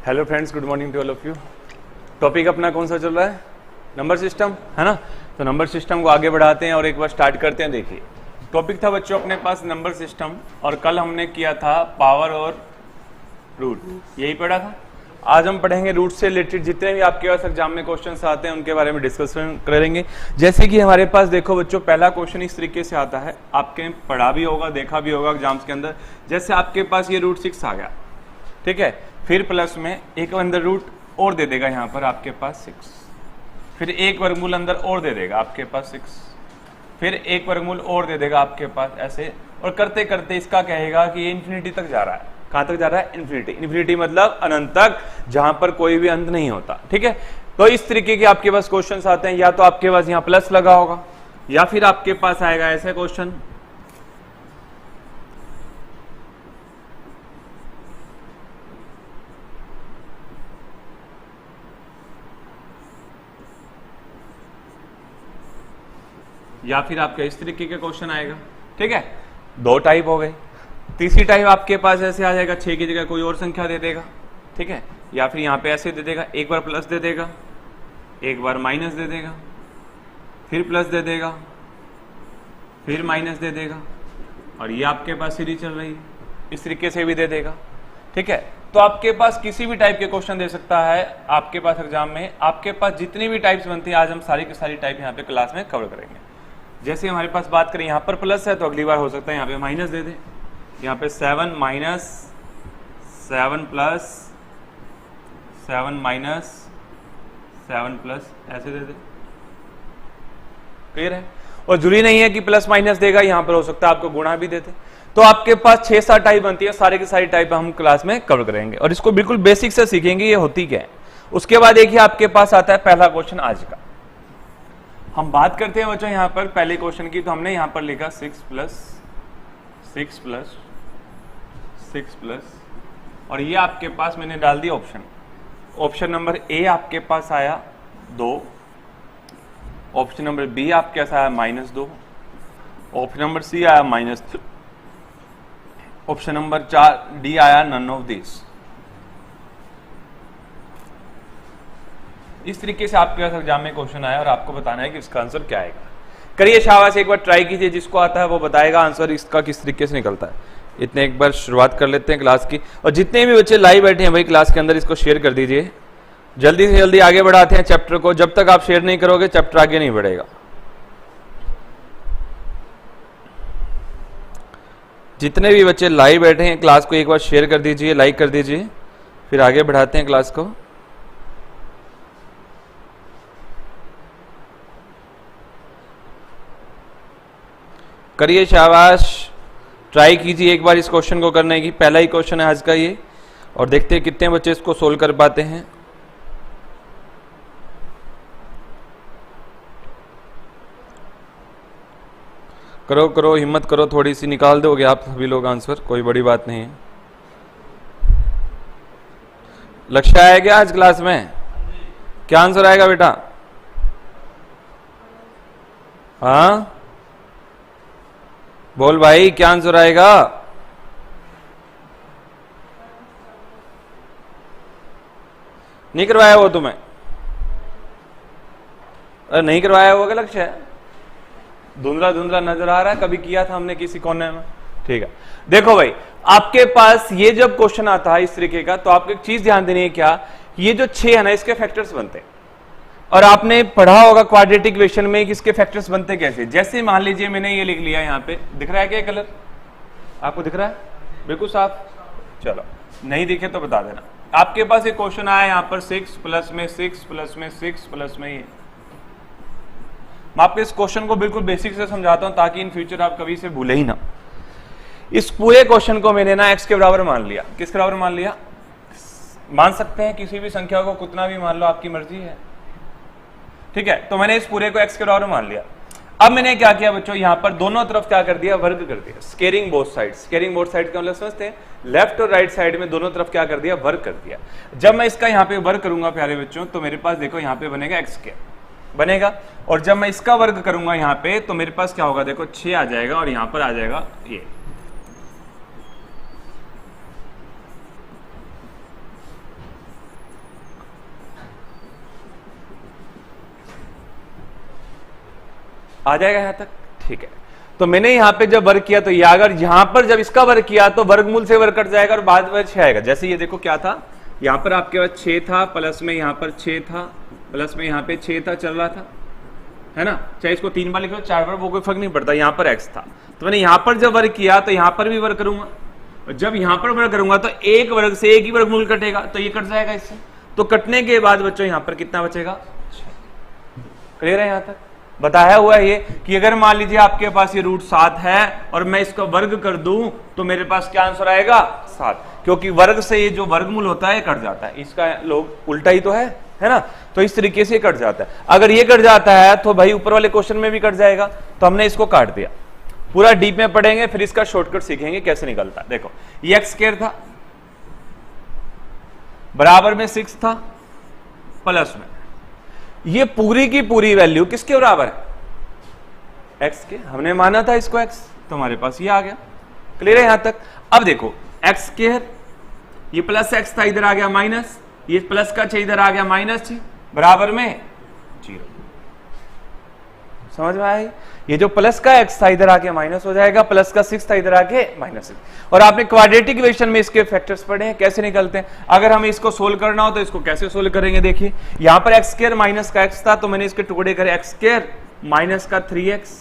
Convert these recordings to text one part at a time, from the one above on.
Hello friends, good morning to all of you. Topic अपना कौन सा चल रहा है? नंबर सिस्टम, है ना। तो नंबर सिस्टम को आगे बढ़ाते हैं और एक बार स्टार्ट करते हैं। देखिए, टॉपिक था बच्चों अपने पास नंबर सिस्टम, और कल हमने किया था पावर और रूट, यही पढ़ा था। आज हम पढ़ेंगे रूट से रिलेटेड जितने भी आपके पास एग्जाम में क्वेश्चंस आते हैं उनके बारे में डिस्कशन करेंगे। जैसे कि हमारे पास देखो बच्चों, पहला क्वेश्चन इस तरीके से आता है, आपके पढ़ा भी होगा, देखा भी होगा एग्जाम्स के अंदर। जैसे आपके पास ये रूट 6 आ गया, ठीक है, फिर प्लस में एक अंदर रूट और दे देगा, यहाँ पर आपके पास 6, फिर एक वर्गमूल अंदर और दे देगा आपके पास 6, फिर एक वर्गमूल और दे देगा आपके पास, ऐसे और करते करते इसका कहेगा कि ये इन्फिनिटी तक जा रहा है। कहां तक जा रहा है? इन्फिनिटी। इन्फिनिटी मतलब अनंत तक, जहां पर कोई भी अंत नहीं होता, ठीक है। तो इस तरीके के आपके पास क्वेश्चंस आते हैं, या तो आपके पास यहाँ प्लस लगा होगा, या फिर आपके पास आएगा ऐसा क्वेश्चन, या फिर आपका इस तरीके का क्वेश्चन आएगा, ठीक है। दो टाइप हो गए। तीसरी टाइप आपके पास ऐसे आ जाएगा, 6 की जगह कोई और संख्या दे देगा, ठीक है, या फिर यहाँ पे ऐसे दे देगा, एक बार प्लस दे देगा, एक बार माइनस दे देगा, फिर प्लस दे देगा, फिर माइनस दे देगा, और ये आपके पास सीरीज चल रही है, इस तरीके से भी दे देगा, ठीक है। तो आपके पास किसी भी टाइप के क्वेश्चन दे सकता है आपके पास एग्जाम में। आपके पास जितनी भी टाइप्स बनती है, आज हम सारी की सारी टाइप यहाँ पे क्लास में कवर करेंगे। जैसे हमारे पास बात करें, यहाँ पर प्लस है तो अगली बार हो सकता है यहाँ पे माइनस दे दे, यहाँ पे 7 माइनस 7 प्लस 7 माइनस 7 प्लस ऐसे दे दे। क्लियर है? और जरूरी नहीं है कि प्लस माइनस देगा, यहाँ पर हो सकता है आपको गुणा भी देते। तो आपके पास 6-7 टाइप बनती है, सारे की सारी टाइप हम क्लास में कवर करेंगे और इसको बिल्कुल बेसिक से सीखेंगे ये होती क्या है। उसके बाद देखिए आपके पास आता है पहला क्वेश्चन आज का। हम बात करते हैं बच्चों यहाँ पर पहले क्वेश्चन की, तो हमने यहाँ पर लिखा 6 प्लस 6 प्लस 6 प्लस, और ये आपके पास मैंने डाल दिया ऑप्शन। ऑप्शन नंबर ए आपके पास आया 2, ऑप्शन नंबर बी आपके पास आया -2, ऑप्शन नंबर सी आया -3, ऑप्शन नंबर 4 डी आया नन ऑफ दिस। इस तरीके से आपके पास एग्जाम में क्वेश्चन आया और आपको बताना है कि इसका आंसर क्या आएगा। करिए शाबाश, एक बार ट्राई कीजिए, जिसको आता है वो बताएगा आंसर इसका किस तरीके से निकलता है। इतने एक बार शुरुआत कर लेते हैं क्लास की, और जितने भी बच्चे लाइव बैठे हैं भाई क्लास के अंदर इसको शेयर कर दीजिए। जल्दी से जल्दी आगे बढ़ाते हैं चैप्टर को। जब तक आप शेयर नहीं करोगे चैप्टर आगे नहीं बढ़ेगा। जितने भी बच्चे लाइव बैठे हैं क्लास को एक बार शेयर कर दीजिए, लाइक कर दीजिए, फिर आगे बढ़ाते हैं क्लास को। करिए शाबाश, ट्राई कीजिए एक बार इस क्वेश्चन को करने की। पहला ही क्वेश्चन है आज का ये, और देखते हैं कितने बच्चे इसको सोल्व कर पाते हैं। करो करो, हिम्मत करो, थोड़ी सी निकाल दोगे आप सभी लोग आंसर, कोई बड़ी बात नहीं है। लक्ष्य आया क्या आज क्लास में? क्या आंसर आएगा बेटा? हाँ बोल भाई, क्या आंसर आएगा? नहीं करवाया वो तुम्हें? अरे नहीं करवाया हुआ, क्या लक्ष्य है? धुंधला धुंधला नजर आ रहा है, कभी किया था हमने किसी कोने में, ठीक है। देखो भाई, आपके पास ये जब क्वेश्चन आता है इस तरीके का, तो आपको एक चीज ध्यान देनी है, क्या ये जो 6 है ना, इसके फैक्टर्स बनते हैं। और आपने पढ़ा होगा क्वाड्रेटिक इक्वेशन में कि इसके फैक्टर्स बनते कैसे। जैसे मान लीजिए मैंने ये लिख लिया, यहाँ पे दिख रहा है क्या कलर? आपको दिख रहा है बिल्कुल साफ? चलो, नहीं दिखे तो बता देना। आपके पास एक क्वेश्चन आया यहाँ पर 6 प्लस में 6 प्लस में 6 प्लस में ये। मैं आपको इस क्वेश्चन को बिल्कुल बेसिक से समझाता हूं ताकि इन फ्यूचर आप कभी से भूले ही ना। इस पूरे क्वेश्चन को मैंने ना x के बराबर मान लिया। किसके बराबर मान लिया? मान सकते हैं किसी भी संख्या को, कितना भी मान लो, आपकी मर्जी है, ठीक है। तो मैंने इस पूरे को x के बराबर मान लिया। अब मैंने क्या किया बच्चों, यहां पर दोनों तरफ क्या कर दिया? वर्ग कर दिया। Squaring both sides. Squaring both side का मतलब समझते हैं, लेफ्ट और राइट साइड में दोनों तरफ क्या कर दिया? वर्ग कर दिया। जब मैं इसका यहाँ पे वर्ग करूंगा प्यारे बच्चों, तो मेरे पास देखो यहाँ पे बनेगा x² बनेगा, और जब मैं इसका वर्ग करूंगा यहाँ पे, तो मेरे पास क्या होगा? देखो 6 आ जाएगा, और यहां पर आ जाएगा ये। आ जाएगा यहां तक, ठीक है। तो मैंने यहां पे जब वर्क किया तो ये अगर यहां पर जब इसका वर्क किया तो वर्गमूल से वर्क कट जाएगा और बाद में 6 आएगा। जैसे ये देखो क्या था, यहां पर आपके पास 6 था, प्लस में यहां पर 6 था, प्लस में यहां पे 6 था, चल रहा था, है ना। चाहे इसको 3 बार लिखो 4 बार, वो कोई फर्क नहीं पड़ता। यहां पर x था तो मैंने यहां पर जब वर्क किया तो यहां पर भी वर्क करूंगा, और जब यहां पर वर्क करूंगा तो एक वर्ग से एक ही वर्गमूल कटेगा, तो ये कट जाएगा इससे। तो कटने के बाद बच्चों यहां पर कितना बचेगा, 6। क्लियर है यहां तक? बताया हुआ है ये कि अगर मान लीजिए आपके पास ये √7 है और मैं इसका वर्ग कर दूं तो मेरे पास क्या आंसर आएगा, 7, क्योंकि वर्ग से ये जो वर्गमूल होता है कट जाता है। इसका लोग उल्टा ही तो है ना। तो इस तरीके से कट जाता है। अगर ये कट जाता है तो भाई ऊपर वाले क्वेश्चन में भी कट जाएगा, तो हमने इसको काट दिया। पूरा डीप में पढ़ेंगे, फिर इसका शॉर्टकट सीखेंगे कैसे निकलता है। देखो ये x² था, बराबर में 6 था, प्लस में ये पूरी की पूरी वैल्यू किसके बराबर है, x के। हमने माना था इसको x, तो हमारे पास ये आ गया। क्लियर है यहां तक? अब देखो x², ये प्लस x था, इधर आ गया माइनस, ये प्लस का 6 इधर आ गया माइनस 6, बराबर में 0। समझ में आया? ये जो प्लस का x था इधर आके माइनस हो जाएगा, प्लस का 6 था इधर आके माइनस 6। और आपने क्वाड्रेटिक इक्वेशन में इसके फैक्टर्स पढ़े हैं कैसे निकलते हैं। अगर हमें इसको सोल्व करना हो तो इसको कैसे सोल्व करेंगे, देखिए यहां पर x² माइनस का x था, तो मैंने इसके टुकड़े करे, x² माइनस का 3x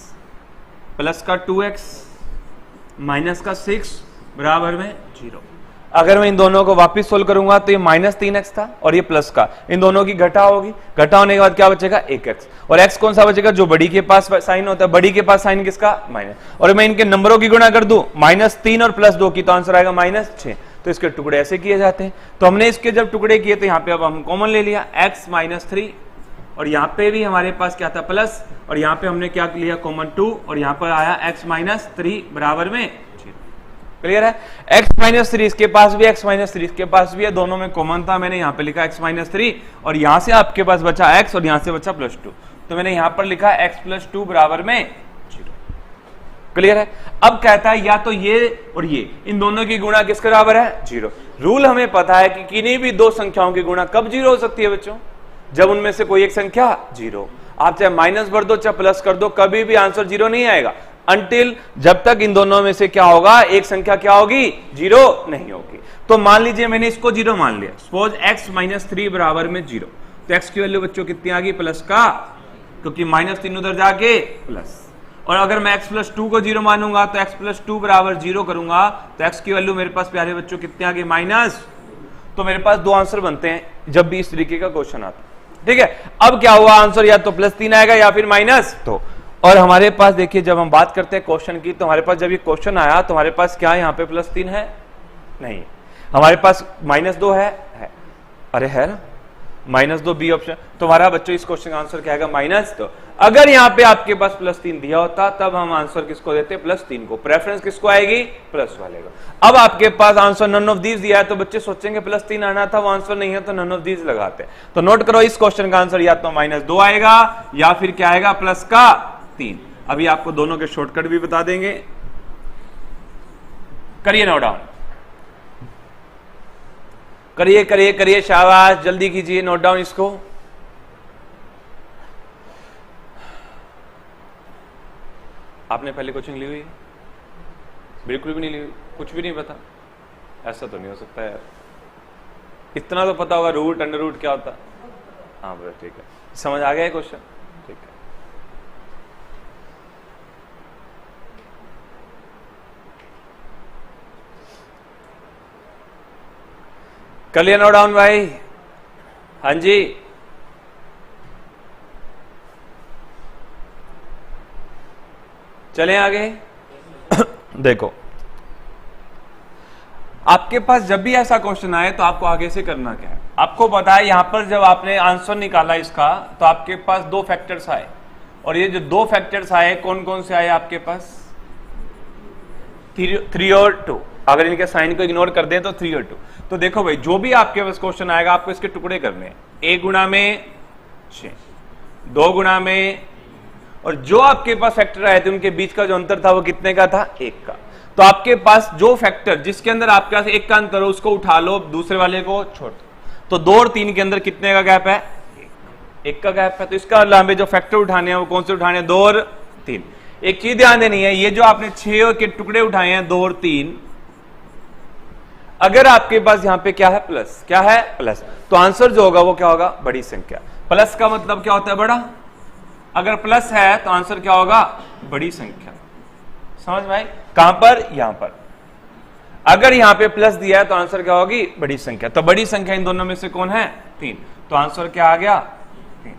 प्लस का 2x माइनस का 6 बराबर में 0। अगर मैं इन दोनों को वापस सोल्व करूंगा तो ये -3x था और ये प्लस का, इन दोनों की घटा होगी, घटा होने के बाद क्या बचेगा, 1x। और x कौन सा बचेगा, जो बड़ी के पास साइन होता है, बड़ी के पास साइन किसका, माइनस। और मैं इनके नंबरों की गुणा कर दूं, -3 और +2 की, तो आंसर आएगा -6। तो इसके टुकड़े ऐसे किए जाते हैं। तो हमने इसके जब टुकड़े किए तो यहाँ पे अब हम कॉमन ले लिया, x -3, और यहाँ पे भी हमारे पास क्या था, प्लस, और यहाँ पे हमने क्या लिया, कॉमन 2, और यहाँ पर आया x -3 बराबर में 0। क्लियर है? x -3 इसके पास भी, x -3 इसके पास भी है, दोनों में कॉमन था, मैंने यहाँ पे लिखा x -3, और यहाँ से आपके पास बचा x और यहाँ से बचा +2, तो मैंने यहाँ पर लिखा x +2 बराबर में 0। क्लियर है? अब कहता है या तो ये और ये, इन दोनों की गुणा किसके बराबर है, 0। रूल हमें पता है कि किन्हीं भी दो संख्याओं की गुणा कब 0 हो सकती है बच्चों, जब उनमें से कोई एक संख्या 0। आप चाहे माइनस भर दो चाहे प्लस कर दो, कभी भी आंसर 0 नहीं आएगा, अनटिल जब तक इन दोनों में से क्या होगा, एक संख्या क्या होगी, 0 नहीं होगी। तो मान लीजिए मैंने इसको 0 मान लिया, सपोज x -3 बराबर में 0, तो x की वैल्यू बच्चों कितनी आ गई, प्लस का, क्योंकि -3 उधर जाके प्लस। और अगर मैं x +2 को 0 मानूंगा तो x +2 बराबर 0 करूंगा तो x की वैल्यू मेरे पास प्यारे बच्चों कितनी आ गई, माइनस। तो मेरे पास दो आंसर बनते हैं जब भी इस तरीके का क्वेश्चन आता है। ठीक है, अब क्या हुआ, आंसर या तो +3 आएगा या फिर -2। और हमारे पास देखिए जब हम बात करते हैं क्वेश्चन की, तो हमारे पास जब ये क्वेश्चन आया तो हमारे पास क्या है, यहाँ पे +3 है, नहीं, हमारे पास -2 है, अरे है ना, -2 बी ऑप्शन। तो हमारा बच्चों इस क्वेश्चन का आंसर क्या आएगा, -2। अगर यहाँ पे आपके पास +3 दिया होता तब हम आंसर किसको देते, +3 को, प्रेफरेंस किसको आएगी, प्लस वाले को। अब आपके पास आंसर नन ऑफ दीज दिया है तो बच्चे सोचेंगे +3 आना था, वो आंसर नहीं है, तो नन ऑफ दीज लगाते हैं। तो नोट करो इस क्वेश्चन का आंसर या तो -2 आएगा या फिर क्या आएगा, +3। अभी आपको दोनों के शॉर्टकट भी बता देंगे, करिए नोट डाउन, करिए करिए करिए, शाबाश, जल्दी कीजिए नोट डाउन इसको। आपने पहले कोचिंग ली हुई, बिल्कुल भी नहीं ली हुई, कुछ भी नहीं पता, ऐसा तो नहीं हो सकता यार। इतना तो पता होगा रूट अंडर रूट क्या होता है, हाँ बस ठीक है, समझ आ गया क्वेश्चन, ठीक है। कर लिया नोट डाउन भाई, हाँ जी, चलें आगे। देखो आपके पास जब भी ऐसा क्वेश्चन आए तो आपको आगे से करना क्या है, आपको पता है यहां पर जब आपने आंसर निकाला इसका तो आपके पास 2 फैक्टर्स आए, और ये जो 2 फैक्टर्स आए कौन कौन से आए आपके पास, 3 और 2। अगर इनके साइन को इग्नोर कर दें तो 3 और 2। तो देखो भाई जो भी आपके पास क्वेश्चन आएगा आपको इसके टुकड़े करने हैं, 1 गुणा में 6, 2 गुणा में, और जो आपके पास फैक्टर आए थे उनके बीच का जो अंतर था वो कितने का था, 1 का। तो आपके पास जो फैक्टर जिसके अंदर आपके पास 1 का अंतर हो उसको उठा लो, दूसरे वाले को छोड़ दो। तो 2 और 3 के अंदर कितने का गैप है, 1 का गैप है। तो इसका मतलब हमें जो फैक्टर उठाने हैं वो कौन से उठाने हैं, 2 और 3। एक चीज ध्यान देनी है, ये जो आपने 6 के टुकड़े उठाए हैं 2 और 3, अगर आपके पास यहां पे क्या है प्लस, क्या है प्लस, तो आंसर जो होगा वो क्या होगा बड़ी संख्या। प्लस का मतलब क्या होता है बड़ा, अगर प्लस है तो आंसर क्या होगा बड़ी संख्या। समझ में आई? कहां पर, यहां पर। अगर यहां पे प्लस दिया है तो आंसर क्या होगी बड़ी संख्या। तो बड़ी संख्या इन दोनों में से कौन है 3, तो आंसर क्या आ गया 3।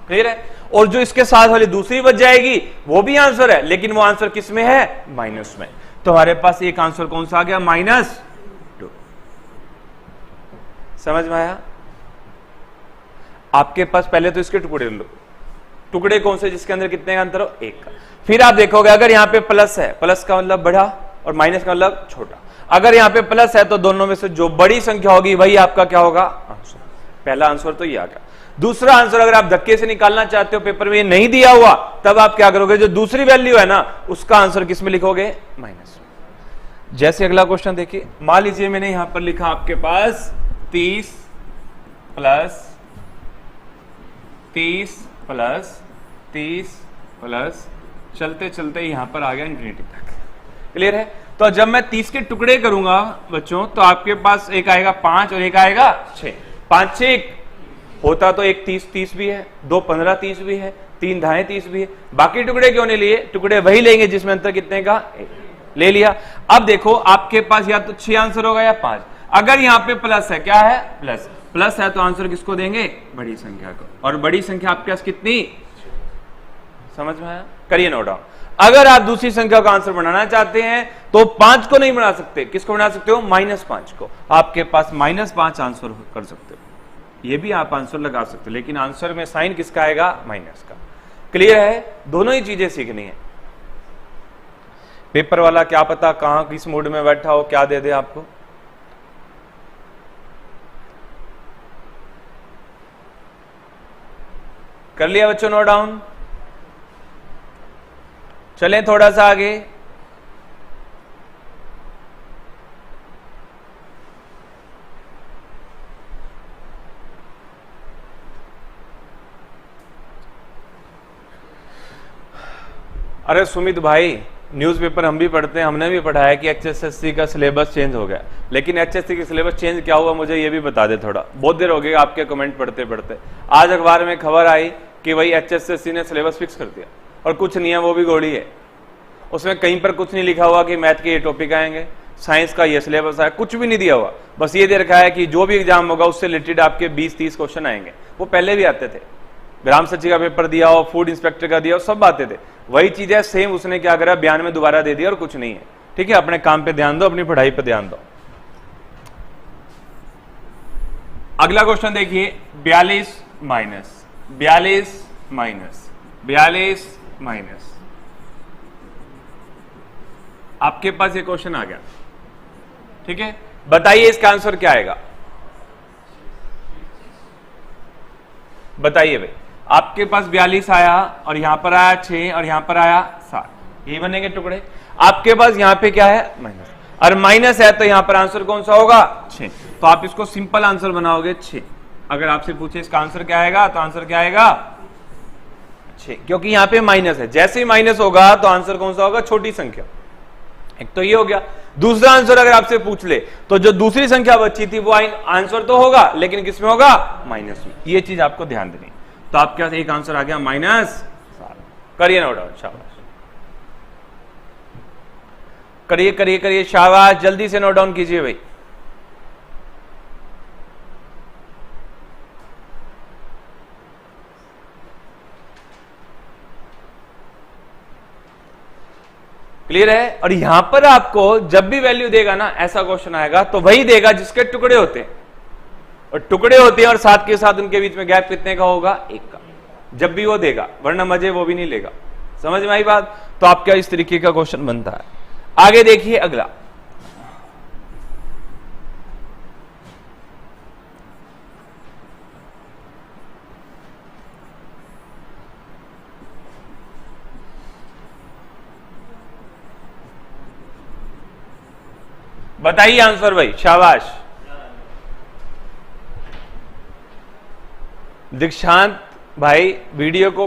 क्लियर है? और जो इसके साथ वाली दूसरी बच जाएगी वो भी आंसर है, लेकिन वो आंसर किस में है माइनस में। तो हमारे पास एक आंसर कौन सा आ गया -2। समझ में आया? आपके पास पहले तो इसके टुकड़े लो, टुकड़े कौन से जिसके अंदर कितने का अंतर हो, 1 का। फिर आप देखोगे अगर यहां पे प्लस है, प्लस का मतलब बड़ा और माइनस का मतलब छोटा। अगर यहां पे प्लस है तो दोनों में से जो बड़ी संख्या होगी वही आपका क्या होगा आंसर। पहला आंसर तो ये आ गया। दूसरा आंसर अगर आप धक्के से निकालना चाहते हो, पेपर में ये नहीं दिया हुआ, तब आप क्या करोगे, जो दूसरी वैल्यू है ना उसका आंसर किस में लिखोगे माइनस में। जैसे अगला क्वेश्चन देखिए, मान लीजिए मैंने यहां पर लिखा आपके पास 30 प्लस 30 प्लस चलते चलते यहां पर आ गया इंफिनिटी तक। क्लियर है? तो जब मैं 30 के टुकड़े करूंगा बच्चों, तो आपके पास एक आएगा 5 और एक आएगा 6। 5 6 होता तो एक 30 भी है, 2 15 30 भी है, 3 दाएं 30 भी है। बाकी टुकड़े क्यों नहीं लिए? टुकड़े वही लेंगे जिसमें अंतर कितने का 1 ले लिया। अब देखो आपके पास या तो 6 आंसर होगा या 5। अगर यहां पे प्लस है, क्या है प्लस है, तो आंसर किसको देंगे बड़ी संख्या को। और बड़ी संख्या आपके पास कितनी, समझ में आया? करिए नोट डाउन। अगर आप दूसरी संख्या का आंसर बनाना चाहते हैं तो 5 को नहीं बना सकते, किसको बना सकते हो -5 को। आपके पास -5 आंसर कर सकते हो, ये भी आप आंसर लगा सकते हो, लेकिन आंसर में साइन किसका आएगा माइनस का। क्लियर है? दोनों ही चीजें सीखनी है। पेपर वाला क्या पता कहां किस मूड में बैठा हो, क्या दे दे आपको। कर लिया बच्चों नोट डाउन? चलें थोड़ा सा आगे। अरे सुमित भाई, न्यूज़पेपर हम भी पढ़ते हैं, हमने भी पढ़ा है कि एचएसएससी का सिलेबस चेंज हो गया, लेकिन एचएसएससी का सिलेबस चेंज क्या हुआ मुझे ये भी बता दे थोड़ा। बहुत देर हो गई आपके कमेंट पढ़ते पढ़ते। आज अखबार में खबर आई कि भाई एचएसएससी ने सिलेबस फिक्स कर दिया, और कुछ नहीं है, वो भी गोली है। उसमें कहीं पर कुछ नहीं लिखा हुआ कि मैथ के ये टॉपिक आएंगे, साइंस का ये सिलेबस है, कुछ भी नहीं दिया हुआ। बस ये दे रखा है कि जो भी एग्जाम होगा उससे रिलेटेड आपके 20-30 क्वेश्चन आएंगे। वो पहले भी आते थे, ग्राम सचिव का पेपर दिया हो, फूड इंस्पेक्टर का दिया हो, सब आते थे। वही चीज है सेम, उसने क्या करा बयान में दोबारा दे दिया और कुछ नहीं है। ठीक है, अपने काम पे ध्यान दो, अपनी पढ़ाई पे ध्यान दो। अगला क्वेश्चन देखिए, 42 माइनस आपके पास ये क्वेश्चन आ गया। ठीक है, बताइए इसका आंसर क्या आएगा। बताइए भाई, आपके पास 42 आया और यहां पर आया 6 और यहां पर आया 7, ये बनेंगे टुकड़े। आपके पास यहां पे क्या है माइनस, और माइनस है तो यहां पर आंसर कौन सा होगा 6। तो आप इसको सिंपल आंसर बनाओगे 6। अगर आपसे पूछे इसका आंसर क्या आएगा, तो आंसर क्या आएगा 6, क्योंकि यहां पे माइनस है। जैसे ही माइनस होगा तो आंसर कौन सा होगा छोटी संख्या। एक तो ये हो गया। दूसरा आंसर अगर आपसे पूछ ले तो जो दूसरी संख्या बची थी वो आंसर तो होगा, लेकिन किसमें होगा माइनस में। ये चीज आपको ध्यान देनी। तो आपके पास एक आंसर आ गया -7। करिए नोट डाउन, शाबाश, करिए शाबाश, जल्दी से नोट डाउन कीजिए भाई। क्लियर है? और यहां पर आपको जब भी वैल्यू देगा ना, ऐसा क्वेश्चन आएगा तो वही देगा जिसके टुकड़े होते हैं, और टुकड़े होते हैं और साथ के साथ उनके बीच में गैप कितने का होगा 1 का, जब भी वो देगा, वरना मजे वो भी नहीं लेगा। समझ में आई बात? तो आपका इस तरीके का क्वेश्चन बनता है। आगे देखिए अगला, बताइए आंसर भाई, शाबाश। दीक्षांत भाई वीडियो को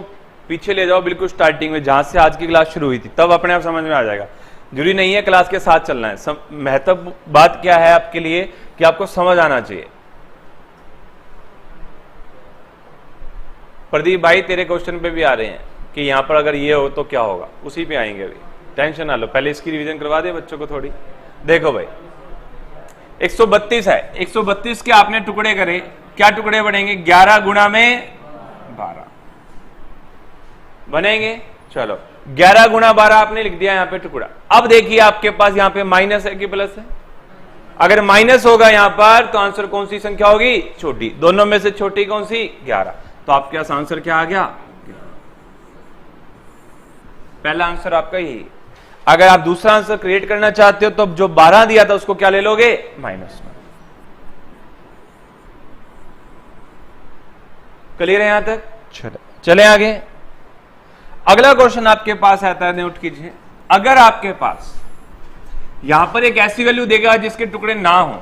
पीछे ले जाओ बिल्कुल स्टार्टिंग में जहां से आज की क्लास शुरू हुई थी, तब अपने आप समझ में आ जाएगा। जरूरी नहीं है क्लास के साथ चलना है। महत्व बात क्या है आपके लिए कि आपको समझ आना चाहिए। प्रदीप भाई तेरे क्वेश्चन पे भी आ रहे हैं कि यहां पर अगर ये हो तो क्या होगा, उसी पे आएंगे। अभी टेंशन ना लो, पहले इसकी रिवीजन करवा दे बच्चों को थोड़ी। देखो भाई 132 है, 132 के आपने टुकड़े करे, क्या टुकड़े बनेंगे? 11 गुणा में 12 बनेंगे। चलो 11 गुणा 12 आपने लिख दिया यहां पे टुकड़ा। अब देखिए आपके पास यहां पे माइनस है कि प्लस है? अगर माइनस होगा यहां पर तो आंसर कौन सी संख्या होगी? छोटी। दोनों में से छोटी कौन सी? 11। तो आपके पास आंसर क्या आ गया? पहला आंसर आपका यही। अगर आप दूसरा आंसर क्रिएट करना चाहते हो तो जो 12 दिया था उसको क्या ले लोगे? माइनस में। क्लियर है यहां तक? चले आगे। अगला क्वेश्चन आपके पास आता है, नोट कीजिए। अगर आपके पास यहां पर एक ऐसी वैल्यू देगा जिसके टुकड़े ना हो,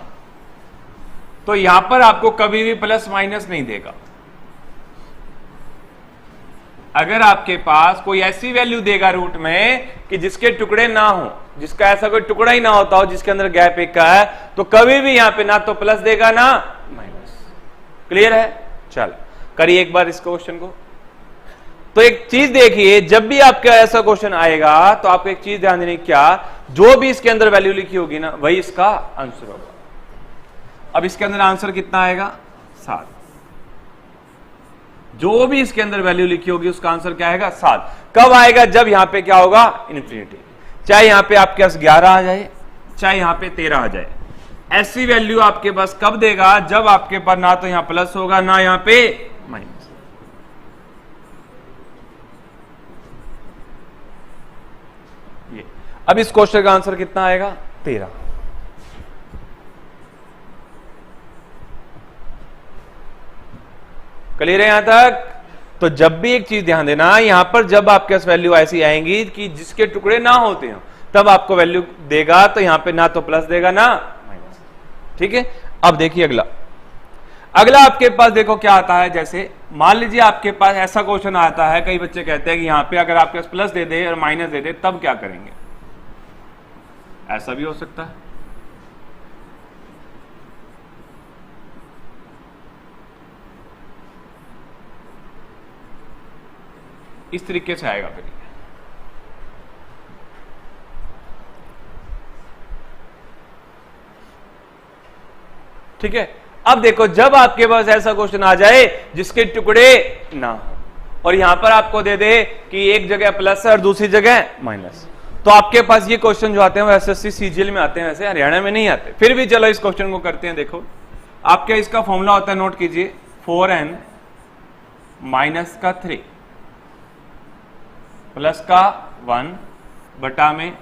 तो यहां पर आपको कभी भी प्लस माइनस नहीं देगा। अगर आपके पास कोई ऐसी वैल्यू देगा रूट में कि जिसके टुकड़े ना हो, जिसका ऐसा कोई टुकड़ा ही ना होता हो जिसके अंदर गैप एक का है, तो कभी भी यहां पे ना तो प्लस देगा ना माइनस। क्लियर है? चल करिए एक बार इस क्वेश्चन को। तो एक चीज देखिए, जब भी आपका ऐसा क्वेश्चन आएगा तो आपको एक चीज ध्यान देनी, क्या जो भी इसके अंदर वैल्यू लिखी होगी ना वही इसका आंसर होगा। अब इसके अंदर आंसर कितना आएगा? 7। जो भी इसके अंदर वैल्यू लिखी होगी उसका आंसर क्या आएगा? 7। कब आएगा? जब यहां पे क्या होगा? इन्फिनिटी। चाहे यहां पे आपके पास 11 आ जाए, चाहे यहां पे 13 आ जाए, ऐसी वैल्यू आपके पास कब देगा? जब आपके पास ना तो यहां प्लस होगा ना यहां पे माइनस। ये अब इस क्वेश्चन का आंसर कितना आएगा? 13। क्लियर है यहां तक? तो जब भी एक चीज ध्यान देना, यहां पर जब आपके पास वैल्यू ऐसी आएंगी कि जिसके टुकड़े ना होते हो, तब आपको वैल्यू देगा, तो यहां पे ना तो प्लस देगा ना माइनस। ठीक है? अब देखिए अगला आपके पास देखो क्या आता है। जैसे मान लीजिए आपके पास ऐसा क्वेश्चन आता है, कई बच्चे कहते हैं कि यहां पे अगर आपके पास प्लस दे दे और माइनस दे दे तब क्या करेंगे? ऐसा भी हो सकता है। इस तरीके से आएगा फिर। ठीक है? अब देखो जब आपके पास ऐसा क्वेश्चन आ जाए जिसके टुकड़े ना हो और यहां पर आपको दे दे कि एक जगह प्लस है और दूसरी जगह माइनस, तो आपके पास ये क्वेश्चन जो आते हैं वो एसएससी सीजीएल में आते हैं, वैसे हरियाणा में नहीं आते। फिर भी चलो इस क्वेश्चन को करते हैं। देखो आपके इसका फॉर्मूला होता है, नोट कीजिए, 4n माइनस का 3 प्लस का 1 बटा में।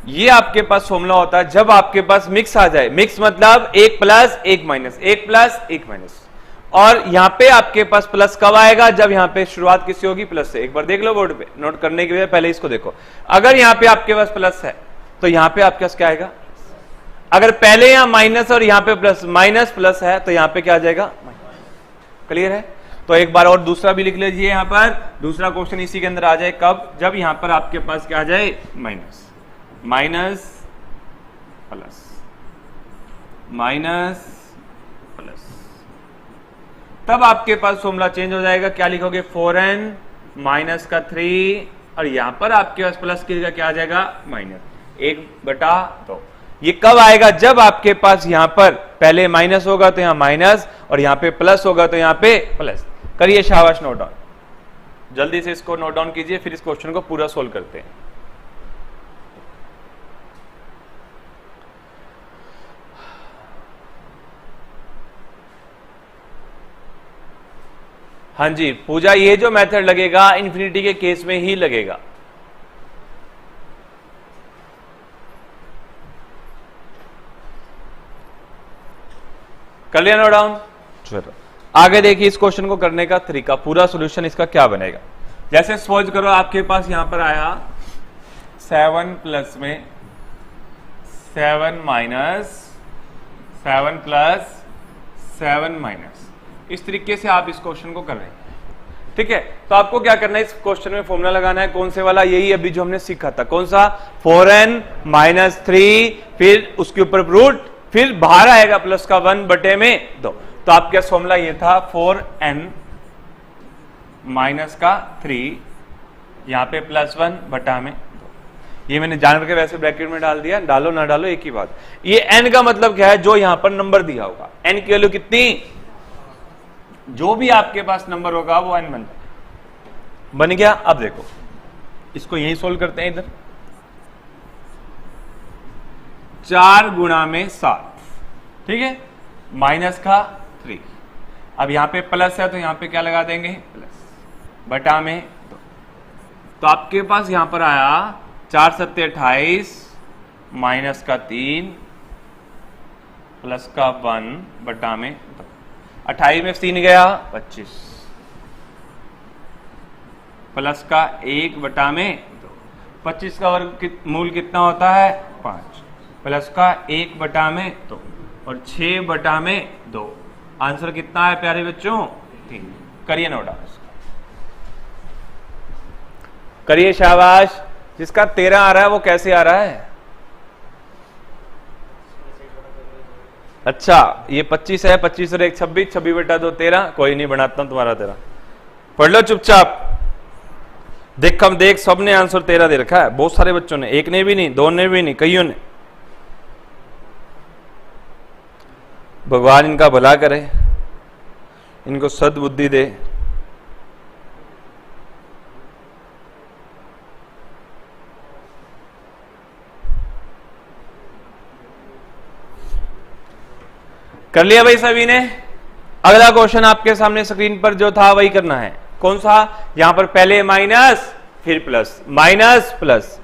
ये आपके पास फॉर्मूला होता है जब आपके पास मिक्स आ जाए। मिक्स मतलब 1 प्लस 1 माइनस, 1 प्लस 1 माइनस। और यहां पे आपके पास प्लस कब आएगा? जब यहां पे शुरुआत किससे होगी? प्लस से। एक बार देख लो बोर्ड पे, नोट करने के लिए पहले इसको देखो। अगर यहां पे आपके पास प्लस है तो यहां पे आपके पास क्या आएगा? अगर पहले यहां माइनस और यहां पे प्लस, माइनस प्लस है तो यहां पे क्या आ जाएगा? क्लियर है? तो एक बार और दूसरा भी लिख लीजिए। यहां पर दूसरा क्वेश्चन इसी के अंदर आ जाए कब? जब यहां पर आपके पास क्या आ जाए? Minus, minus plus, minus plus. तब आपके पास फॉर्मूला चेंज हो जाएगा। क्या लिखोगे? 4n माइनस का 3 और यहां पर आपके पास प्लस की जगह क्या आ जाएगा? माइनस 1 बटा 2। ये कब आएगा? जब आपके पास यहां पर पहले माइनस होगा तो यहां माइनस और यहां पे प्लस होगा तो यहां पे प्लस। करिए शाबाश, नोट डाउन। जल्दी से इसको नोट डाउन कीजिए, फिर इस क्वेश्चन को पूरा सोल्व करते हैं। हाँ जी पूजा, ये जो मेथड लगेगा इन्फिनिटी के केस में ही लगेगा। कर लिया नोट डाउन? चलो आगे देखिए इस क्वेश्चन को करने का तरीका, पूरा सॉल्यूशन इसका क्या बनेगा। जैसे सपोज करो आपके पास यहां पर आया 7 प्लस में 7 माइनस 7 प्लस 7 माइनस, इस तरीके से आप इस क्वेश्चन को कर रहे हैं, ठीक है। तो आपको क्या करना है, इस क्वेश्चन में फॉर्मूला लगाना है, कौन से वाला, यही अभी जो हमने सीखा था, कौन सा, 4n - 3, फिर उसके ऊपर रूट, फिर बाहर आएगा प्लस का 1 बटे में 2। तो आपका फॉर्मूला ये था 4n - का 3, यहां पे +1 बटा में 2। ये मैंने जान करके वैसे ब्रैकेट में डाल दिया, डालो ना डालो एक ही बात। ये n का मतलब क्या है, जो यहां पर नंबर दिया होगा, n की वैल्यू कितनी, जो भी आपके पास नंबर होगा वो n बन गया। अब देखो इसको यही सोल्व करते हैं, इधर 4 गुणा में 7, ठीक है, माइनस का 3। अब यहां पे प्लस है तो यहां पे क्या लगा देंगे, प्लस बटा में 2। तो आपके पास यहां पर आया 4 × 7 = 28, माइनस का 3 प्लस का 1 बटा में 2। 28 में 3 गया 25, प्लस का 1 बटा में 2। 25 का वर्ग मूल कितना होता है, 5, प्लस का 1 बटा में 2 और 6 बटा में 2। आंसर कितना है प्यारे बच्चों, 3। करिए नोट, करिए, शाबाश। जिसका 13 आ रहा है वो कैसे आ रहा है, अच्छा ये 25 है, 25 और 1 26, 26 बटा 2 13। कोई नहीं, बनाता हूं तुम्हारा 13, पढ़ लो चुपचाप। देख सबने आंसर 13 दे रखा है, बहुत सारे बच्चों ने, एक ने भी नहीं, 2 ने भी नहीं, कईयों ने। भगवान इनका भला करे, इनको सद्बुद्धि दे। कर लिया भाई सभी ने। अगला क्वेश्चन आपके सामने स्क्रीन पर जो था वही करना है, कौन सा, यहां पर पहले माइनस फिर प्लस, माइनस प्लस।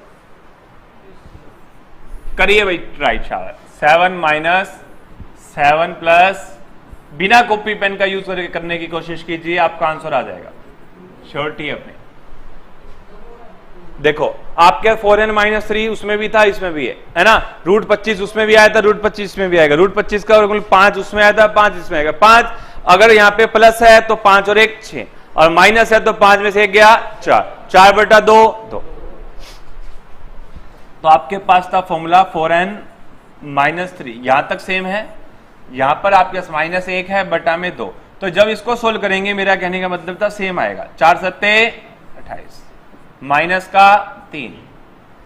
करिए भाई ट्राई, शाबाश। 7 - 7 प्लस, बिना कॉपी पेन का यूज करने की कोशिश कीजिए, आपका आंसर आ जाएगा, श्योरिटी अपने। देखो आपके 4n - 3 उसमें भी था, इसमें भी है ना। √25 उसमें भी आया था, √25 में भी आएगा। √25 का वर्गमूल 5 उसमें आया था, 5 इसमें आएगा। 5 अगर यहां पे प्लस है तो 5 और 1 6, और माइनस है तो 5 में से 1 गया 4, 4 बटा 2 2। तो आपके पास था फॉर्मूला 4n - 3, यहां तक सेम है। यहां पर आपके पास -1 है बटा में 2। तो जब इसको सोल्व करेंगे, मेरा कहने का मतलब था सेम आएगा। 4 × 7 = 28, माइनस का 3,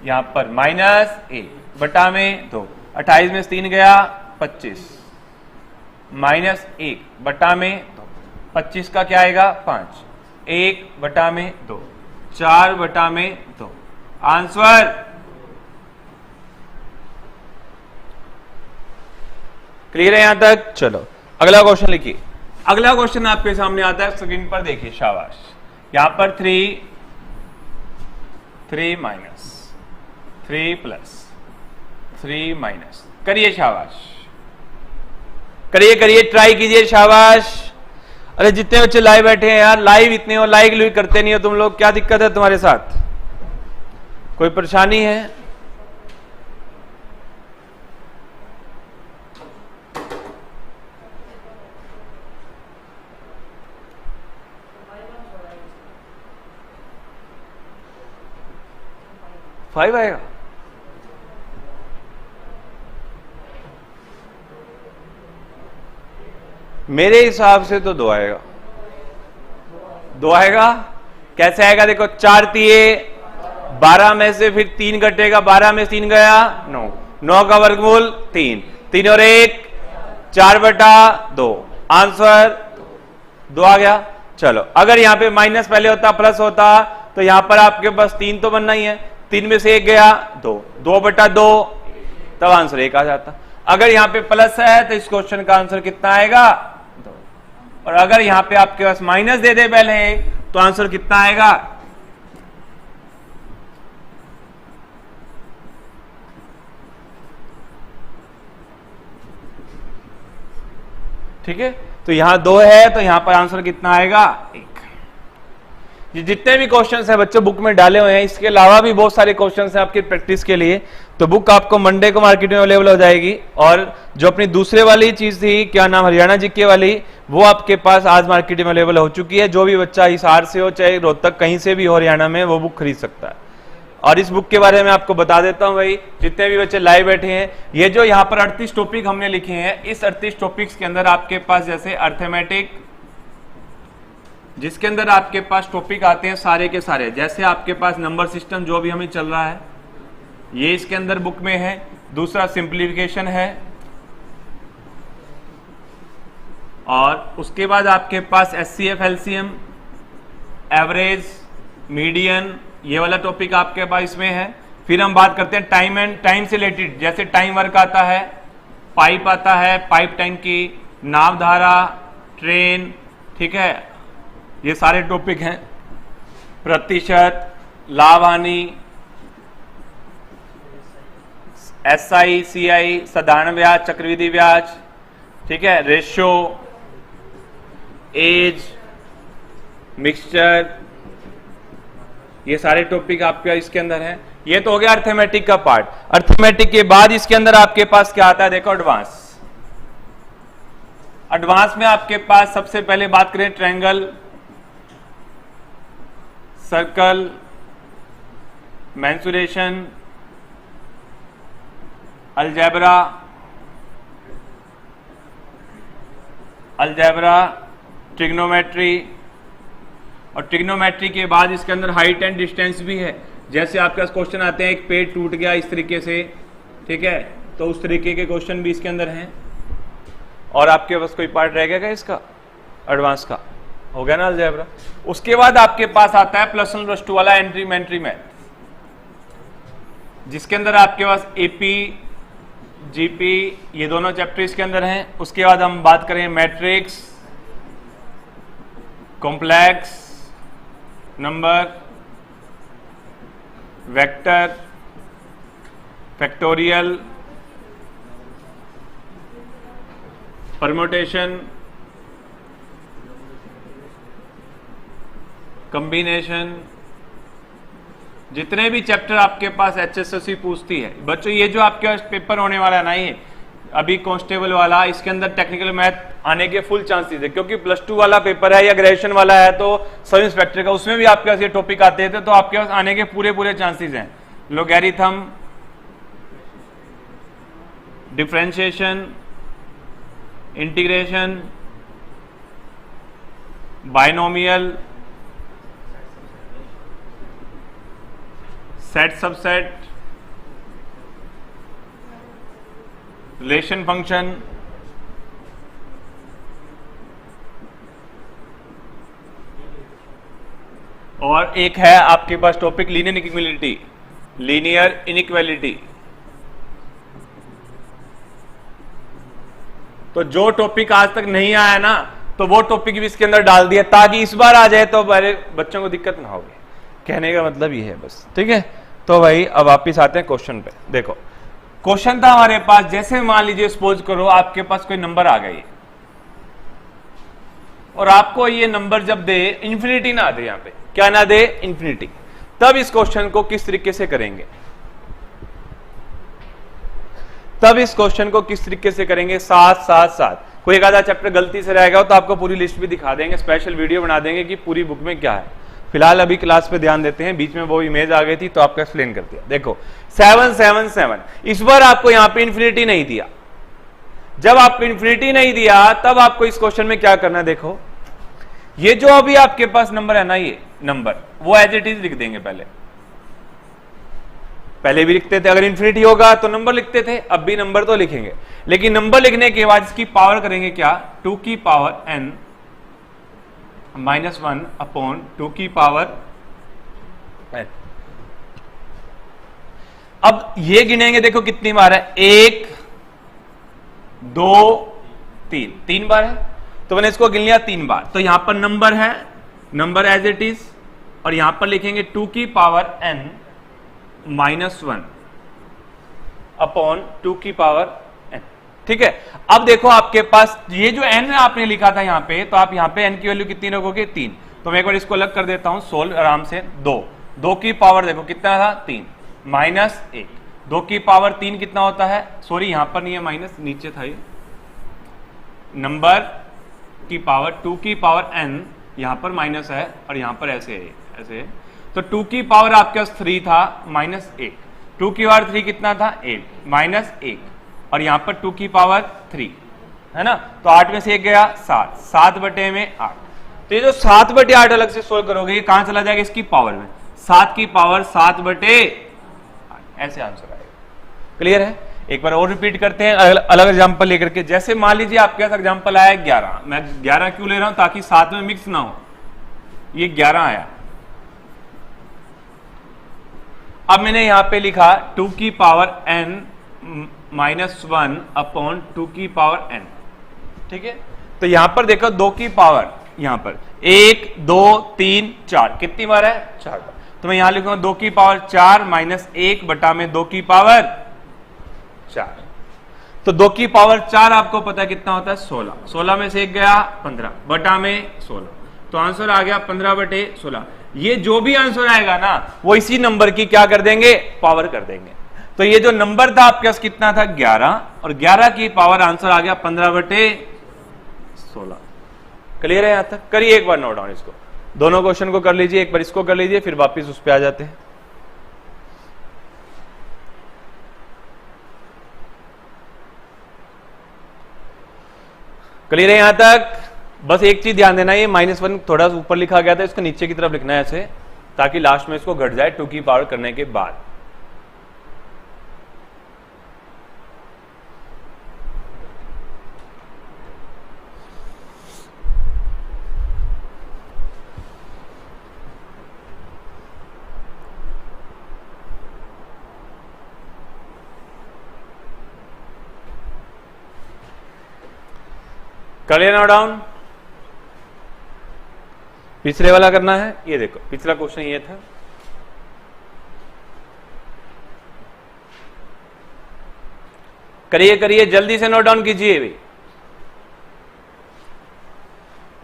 यहां पर -1 बटा में 2। 28 में 3 गया 25, -1 बटा में 2। 25 का क्या आएगा 5, 1 बटा में 2, 4 बटा में 2। आंसर क्लियर है यहां तक। चलो अगला क्वेश्चन लिखिए। अगला क्वेश्चन आपके सामने आता है, स्क्रीन पर देखिए, शाबाश। यहां पर 3 माइनस 3 प्लस 3 माइनस, करिए शाबाश, करिए ट्राई कीजिए, शाबाश। अरे जितने बच्चे लाइव बैठे हैं यार, लाइव इतने हो, लाइक करते नहीं हो तुम लोग, क्या दिक्कत है तुम्हारे साथ, कोई परेशानी है? फाइव आएगा, मेरे हिसाब से तो 2 आएगा। 2 आएगा, कैसे आएगा देखो, 4 तिये 12 में से फिर 3 घटेगा, 12 में 3 गया 9, 9 का वर्गमूल 3, 3 और 1 4 बटा 2। आंसर 2 आ गया। चलो अगर यहां पे माइनस पहले होता प्लस होता तो यहां पर आपके पास 3 तो बनना ही है, 3 में से 1 गया 2, 2 बटा 2, तब आंसर 1 आ जाता। अगर यहां पे प्लस है तो इस क्वेश्चन का आंसर कितना आएगा 2, और अगर यहां पे आपके पास माइनस दे दे पहले तो आंसर कितना आएगा, ठीक है। तो यहां 2 है तो यहां पर आंसर कितना आएगा 1। ये जितने भी क्वेश्चंस हैं बच्चों बुक में डाले हुए हैं, इसके अलावा भी बहुत सारे क्वेश्चंस हैं आपकी प्रैक्टिस के लिए। तो बुक आपको मंडे को मार्केट में अवेलेबल हो जाएगी। और जो अपनी दूसरे वाली चीज थी, क्या नाम, हरियाणा जीके वाली, वो आपके पास आज मार्केट में अवेलेबल हो चुकी है। जो भी बच्चा हिसार से हो चाहे रोहतक कहीं से भी हो हरियाणा में, वो बुक खरीद सकता है। और इस बुक के बारे में आपको बता देता हूं भाई, जितने भी बच्चे लाइव बैठे हैं, ये जो यहाँ पर 38 टॉपिक हमने लिखे हैं, इस 38 टॉपिक्स के अंदर आपके पास जैसे अर्थमेटिक, जिसके अंदर आपके पास टॉपिक आते हैं सारे के सारे, जैसे आपके पास नंबर सिस्टम जो भी हमें चल रहा है ये इसके अंदर बुक में है। दूसरा सिंप्लीफिकेशन है, और उसके बाद आपके पास एचसीएफ, एलसीएम, एवरेज, मीडियन, ये वाला टॉपिक आपके पास इसमें है। फिर हम बात करते हैं टाइम एंड टाइम से रिलेटेड, जैसे टाइम वर्क आता है, पाइप आता है, पाइप टैंकी, नावधारा, ट्रेन, ठीक है, ये सारे टॉपिक हैं। प्रतिशत, लाभ हानि, एसआई, सीआई, साधारण ब्याज, चक्रवृद्धि ब्याज, ठीक है, रेशो, एज, मिक्सचर, ये सारे टॉपिक आपके इसके अंदर हैं। ये तो हो गया अर्थमेटिक का पार्ट। अर्थमेटिक के बाद इसके अंदर आपके पास क्या आता है, देखो एडवांस। एडवांस में आपके पास सबसे पहले बात करें triangle, circle, mensuration, algebra, trigonometry, और ट्रिग्नोमेट्री के बाद इसके अंदर हाइट एंड डिस्टेंस भी है। जैसे आपके पास क्वेश्चन आते हैं, एक पेड़ टूट गया इस तरीके से, ठीक है, तो उस तरीके के क्वेश्चन भी इसके अंदर हैं। और आपके पास कोई पार्ट रह गया क्या इसका, एडवांस का हो गया ना अलजेब्रा। उसके बाद आपके पास आता है प्लस 1 प्लस 2 वाला एंट्रीमेंट्री मैथ, जिसके अंदर आपके पास एपी, जीपी, ये दोनों चैप्टर इसके अंदर हैं। उसके बाद हम बात करें matrix, complex number, vector, factorial, permutation, combination, जितने भी चैप्टर आपके पास एचएसएससी पूछती है बच्चों। ये जो आपके पास पेपर होने वाला है ना, ये अभी कांस्टेबल वाला, इसके अंदर टेक्निकल मैथ आने के फुल चांसेस है, क्योंकि प्लस 2 वाला पेपर है या ग्रेजुएशन वाला है तो सब इंस्पेक्टर का, उसमें भी आपके पास ये टॉपिक आते थे, तो आपके पास आने के पूरे चांसेस हैं। Logarithm, differentiation, integration, binomial, set subset, relation function, और एक है आपके पास topic linear equality, linear inequality. तो जो टॉपिक आज तक नहीं आया ना, तो वो टॉपिक भी इसके अंदर डाल दिया ताकि इस बार आ जाए तो मेरे बच्चों को दिक्कत ना होगी। कहने का मतलब ये है बस, ठीक है। तो भाई अब वापिस आते हैं क्वेश्चन पे। देखो क्वेश्चन था हमारे पास, जैसे मान लीजिए सपोज करो आपके पास कोई नंबर आ गई और आपको ये नंबर जब दे, इंफिनिटी ना दे, यहां पे क्या ना दे, इंफिनिटी, तब इस क्वेश्चन को किस तरीके से करेंगे, साथ साथ साथ कोई एक आधा चैप्टर गलती से रहेगा तो आपको पूरी लिस्ट भी दिखा देंगे, स्पेशल वीडियो बना देंगे कि पूरी बुक में क्या है। फिलहाल अभी क्लास पे ध्यान देते हैं, बीच में वो इमेज आ गई थी तो आपको एक्सप्लेन कर दिया। देखो 7 7 7, इस बार आपको यहां पे इंफिनिटी नहीं दिया। जब आपको इंफिनिटी नहीं दिया तब आपको इस क्वेश्चन में क्या करना है, देखो ये जो अभी आपके पास नंबर है ना, ये नंबर वो एज इट इज लिख देंगे। पहले भी लिखते थे, अगर इंफिनिटी होगा तो नंबर लिखते थे, अब भी नंबर तो लिखेंगे, लेकिन नंबर लिखने के बाद इसकी पावर करेंगे क्या, 2 की पावर n -1 अपॉन 2 की पावर n। अब ये गिनेंगे, देखो कितनी बार है, 1 2 3, 3 बार है, तो मैंने इसको गिन लिया 3 बार। तो यहां पर नंबर है, नंबर एज इट इज, और यहां पर लिखेंगे 2 की पावर n -1 अपॉन 2 की पावर n, ठीक है। अब देखो आपके पास ये जो n आपने लिखा था यहां पे, तो आप यहां पे n की वैल्यू कितनी रखोगे, 3। तो मैं एक बार इसको अलग कर देता हूं, सोल्व आराम से। 2 की पावर देखो कितना था 3 माइनस 1, 2 की पावर 3 कितना होता है, सॉरी यहां पर नहीं है माइनस, नीचे था ये, नंबर की पावर 2 की पावर n, यहां पर माइनस है और यहां पर ऐसे है, ऐसे है। तो 2 की पावर आपके पास 3 था माइनस 1, 2 की पावर 3 कितना था 8 माइनस 1, और यहां पर 2 की पावर 3 है ना, तो 8 में से 1 गया 7, 7 बटे में 8। तो ये जो 7 बटे 8 अलग से सोल्व करोगे ये कहां चला जाएगा, इसकी पावर में, 7 की पावर 7 बटे 8, ऐसे आंसर आएगा। क्लियर है? एक बार और रिपीट करते हैं अलग एग्जांपल लेकर के। जैसे मान लीजिए आपके पास एग्जांपल आया 11, मैं 11 क्यों ले रहा हूं, ताकि साथ में मिक्स ना हो। ये 11 आया, अब मैंने यहां पे लिखा 2 की पावर n माइनस 1 अपॉन 2 की पावर n, ठीक है। तो यहां पर देखो 2 की पावर, यहां पर 1 2 3 4 कितनी बार है, 4 बार। तो मैं यहां लिखूंगा 2 की पावर 4 माइनस 1 बटा में 2 की पावर 4। तो 2 की पावर 4 आपको पता है कितना होता है 16, 16 में से 1 गया 15 बटा में 16, तो आंसर आ गया 15 बटे 16। ये जो भी आंसर आएगा ना वो इसी नंबर की क्या कर देंगे, पावर कर देंगे। तो ये जो नंबर था आपके पास कितना था 11, और 11 की पावर आंसर आ गया 15 बटे 16। क्लियर है? यहां तक करिए एक बार नोट डाउन, इसको दोनों क्वेश्चन को कर लीजिए, एक बार इसको कर लीजिए, फिर वापिस उस पर आ जाते हैं। क्लियर है यहां तक? बस एक चीज ध्यान देना, ये -1 थोड़ा ऊपर लिखा गया था, इसको नीचे की तरफ लिखना है ऐसे, ताकि लास्ट में इसको घट जाए 2 की पावर करने के बाद। कर लेना डाउन। पिछले वाला करना है, ये देखो पिछला क्वेश्चन ये था, करिए करिए जल्दी से नोट डाउन कीजिए भाई।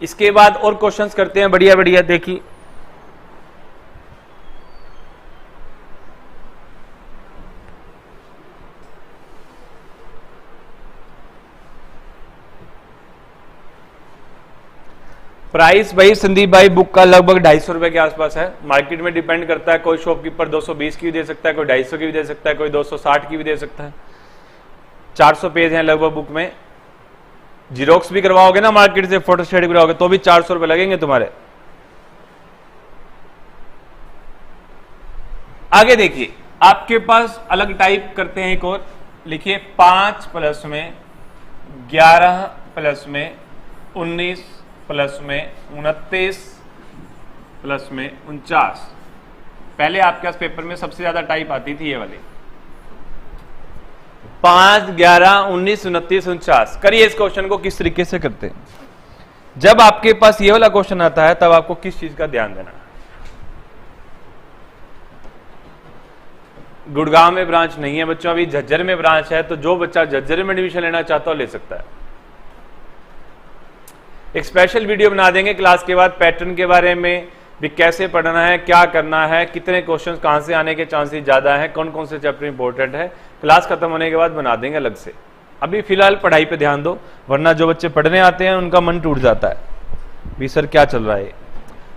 इसके बाद और क्वेश्चंस करते हैं बढ़िया बढ़िया, देखिए प्राइस भाई संदीप भाई बुक का लगभग 250 रुपए के आसपास है, मार्केट में डिपेंड करता है, कोई शॉपकीपर 220 की भी दे सकता है, कोई 250 की भी दे सकता है, कोई 260 की भी दे सकता है। 400 पेज हैं लगभग बुक में, जीरोक्स भी करवाओगे ना मार्केट से, फोटोस्टेट भी करवाओगे तो भी 400 रुपए लगेंगे तुम्हारे। आगे देखिए आपके पास अलग टाइप करते हैं एक और, लिखिए 5 प्लस में 11 प्लस में 19 प्लस में 29 प्लस में 49। पहले आपके पास पेपर में सबसे ज्यादा टाइप आती थी ये वाली, 5 11 19 29 49। करिए इस क्वेश्चन को किस तरीके से करते हैं। जब आपके पास ये वाला क्वेश्चन आता है तब आपको किस चीज का ध्यान देना है। गुड़गांव में ब्रांच नहीं है बच्चों, अभी झज्जर में ब्रांच है, तो जो बच्चा झज्जर में एडमिशन लेना चाहता हो ले सकता है। एक स्पेशल वीडियो बना देंगे क्लास के बाद पैटर्न के बारे में भी, कैसे पढ़ना है, क्या करना है, कितने क्वेश्चंस कहां से आने के चांसेस ज्यादा है, कौन कौन से चैप्टर इंपॉर्टेंट है, क्लास खत्म होने के बाद बना देंगे अलग से। अभी फिलहाल पढ़ाई पे ध्यान दो, वरना जो बच्चे पढ़ने आते हैं उनका मन टूट जाता है भी सर क्या चल रहा है।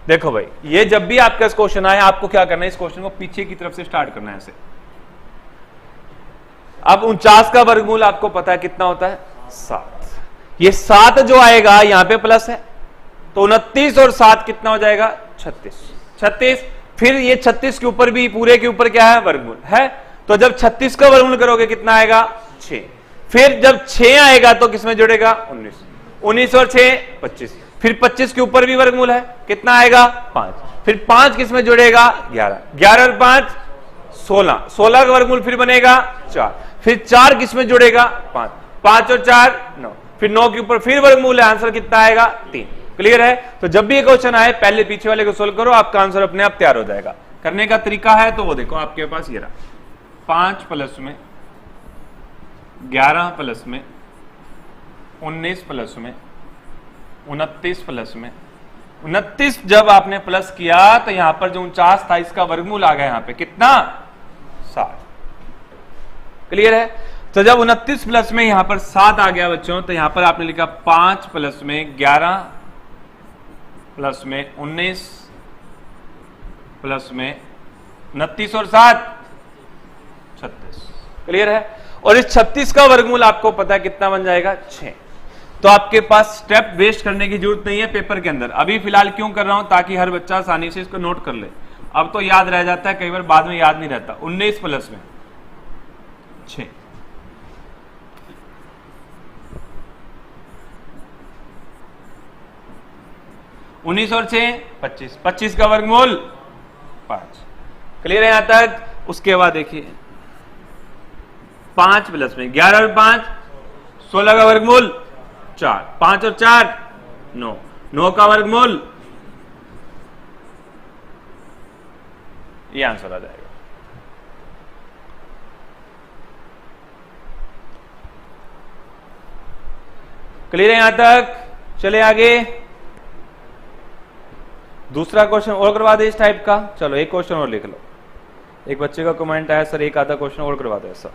देखो भाई ये जब भी आपका क्वेश्चन आए आपको क्या करना है, इस क्वेश्चन को पीछे की तरफ से स्टार्ट करना है ऐसे। अब 49 का वर्गमूल आपको पता है कितना होता है 7, ये 7 जो आएगा यहां पे प्लस है, तो 29 और 7 कितना हो जाएगा 36। फिर ये 36 के ऊपर भी पूरे के ऊपर क्या है वर्गमूल है, तो जब 36 का वर्गमूल करोगे कितना आएगा 6। फिर जब 6 आएगा तो किसमें जुड़ेगा 19, 19 और 6 25। फिर 25 के ऊपर भी वर्गमूल है, कितना आएगा 5। फिर 5 किसमें जुड़ेगा 11, 11 और 5 16, 16 का वर्गमूल फिर बनेगा 4। फिर 4 किसमें जुड़ेगा 5, 5 और 4 9। फिर 9 के ऊपर फिर वर्गमूल है, आंसर कितना आएगा 3। क्लियर है? तो जब भी ये क्वेश्चन आए पहले पीछे वाले को सोल्व करो, आपका आंसर अपने आप तैयार हो जाएगा। करने का तरीका है तो वो देखो आपके पास ये रहा, 5 प्लस में 11 प्लस में 19 प्लस में 29 प्लस में 29 जब आपने प्लस किया तो यहां पर जो 49 था इसका वर्गमूल आ गया यहां पे कितना 7। क्लियर है? तो जब 29 प्लस में यहां पर 7 आ गया बच्चों तो यहां पर आपने लिखा 5 प्लस में 11 प्लस में 19 प्लस में 29 और 7 36। क्लियर है? और इस 36 का वर्गमूल आपको पता है कितना बन जाएगा 6। तो आपके पास स्टेप वेस्ट करने की जरूरत नहीं है पेपर के अंदर। अभी फिलहाल क्यों कर रहा हूं ताकि हर बच्चा आसानी से इसको नोट कर ले। अब तो याद रह जाता है, कई बार बाद में याद नहीं रहता। 19 प्लस में 6 19 और 6 25, 25 का वर्गमूल 5। क्लियर है यहां तक? उसके बाद देखिए 5 प्लस में 11 और 5 16 का वर्गमूल 4, 5 और 4 9, 9 का वर्गमूल, ये आंसर आ जाएगा। क्लियर है यहां तक? चले आगे। दूसरा क्वेश्चन और करवा दे इस टाइप का। चलो एक क्वेश्चन और लिख लो। एक बच्चे का कमेंट आया सर एक आधा क्वेश्चन और करवा दो ऐसा।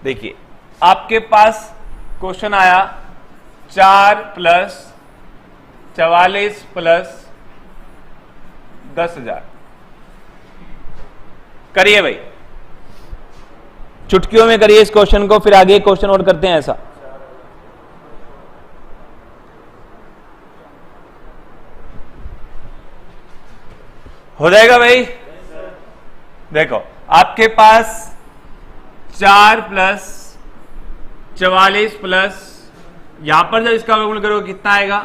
देखिए आपके पास क्वेश्चन आया 4 प्लस 44 प्लस 10,000। करिए भाई, चुटकियों में करिए इस क्वेश्चन को, फिर आगे क्वेश्चन और करते हैं ऐसा। हो जाएगा भाई? देखो आपके पास 4 प्लस 44 प्लस यहां पर जब इसका वर्गमूल करोगे कितना आएगा?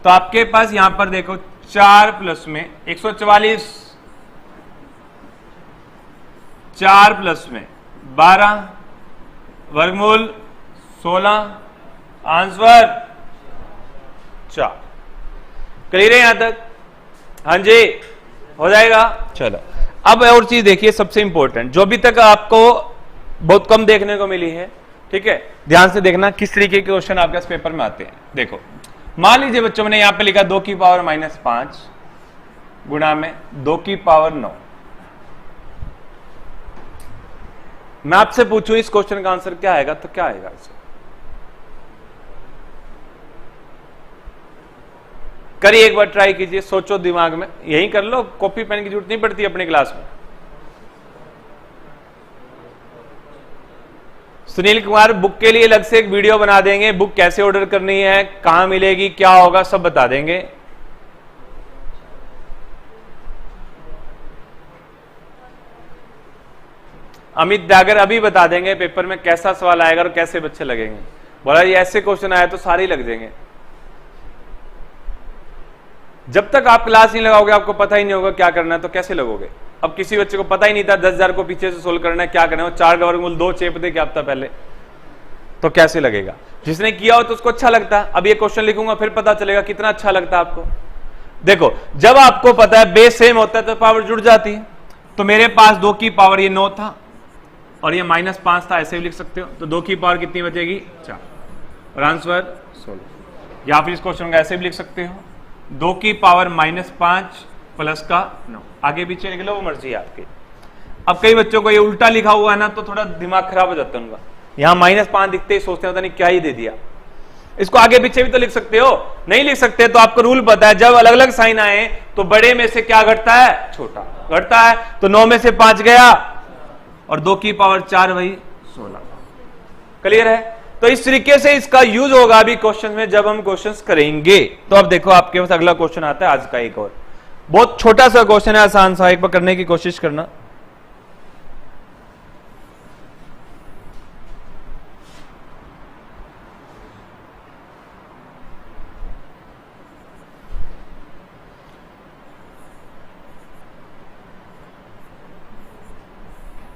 तो आपके पास यहां पर देखो 4 प्लस में 144, 4 प्लस में 12, वर्गमूल 16, आंसर 4। क्लियर है यहां तक? हाँ जी, हो जाएगा। चलो अब और चीज देखिए सबसे इंपॉर्टेंट जो अभी तक आपको बहुत कम देखने को मिली है। ठीक है, ध्यान से देखना किस तरीके के क्वेश्चन आपके इस पेपर में आते हैं। देखो मान लीजिए बच्चों मैंने यहां पे लिखा 2 की पावर -5 गुणा में 2 की पावर 9। मैं आपसे पूछूं इस क्वेश्चन का आंसर क्या आएगा, तो क्या आएगा इसका? करिए एक बार, ट्राई कीजिए, सोचो दिमाग में, यही कर लो, कॉपी पेन की जरूरत नहीं पड़ती अपनी क्लास में। सुनील कुमार बुक के लिए अलग से एक वीडियो बना देंगे, बुक कैसे ऑर्डर करनी है, कहां मिलेगी, क्या होगा, सब बता देंगे। अमित डागर अभी बता देंगे पेपर में कैसा सवाल आएगा और कैसे बच्चे लगेंगे। बोला ये ऐसे क्वेश्चन आए तो सारे ही लग जाएंगे। जब तक आप क्लास नहीं लगाओगे आपको पता ही नहीं होगा क्या करना है, तो कैसे लगोगे? अब किसी बच्चे को पता ही नहीं था 10,000 को पीछे से सोल्व करना है, क्या करना है, 4 का वर्गमूल 2 चेप दे क्या हफ्ता पहले, तो कैसे लगेगा? जिसने किया हो तो उसको अच्छा लगता है। अब ये क्वेश्चन लिखूंगा फिर पता चलेगा कितना अच्छा लगता है आपको। देखो जब आपको पता है बेस सेम होता है तो पावर जुड़ जाती है। तो मेरे पास 2 की पावर ये 9 था और ये -5 था, ऐसे भी लिख सकते हो। तो 2 की पावर कितनी बचेगी? 4 और आंसर 16। या फिर इस क्वेश्चन का ऐसे भी लिख सकते हो 2 की पावर -5 प्लस का 9। आगे पीछे लिख लो, वो मर्जी है आपकी। अब कई बच्चों को ये उल्टा लिखा हुआ है ना तो थोड़ा दिमाग खराब हो जाता है उनका। यहां -5 दिखते ही सोचते होता नहीं क्या ही दे दिया। इसको आगे पीछे भी तो लिख सकते हो, नहीं लिख सकते तो आपको रूल पता है जब अलग अलग साइन आए तो बड़े में से क्या घटता है? छोटा घटता है। तो 9 में से 5 गया और 2 की पावर 4 वही 16। क्लियर है? तो इस तरीके से इसका यूज होगा अभी क्वेश्चन में जब हम क्वेश्चंस करेंगे। तो अब देखो आपके पास अगला क्वेश्चन आता है आज का, एक और बहुत छोटा सा क्वेश्चन है, आसान सा, एक बार करने की कोशिश करना।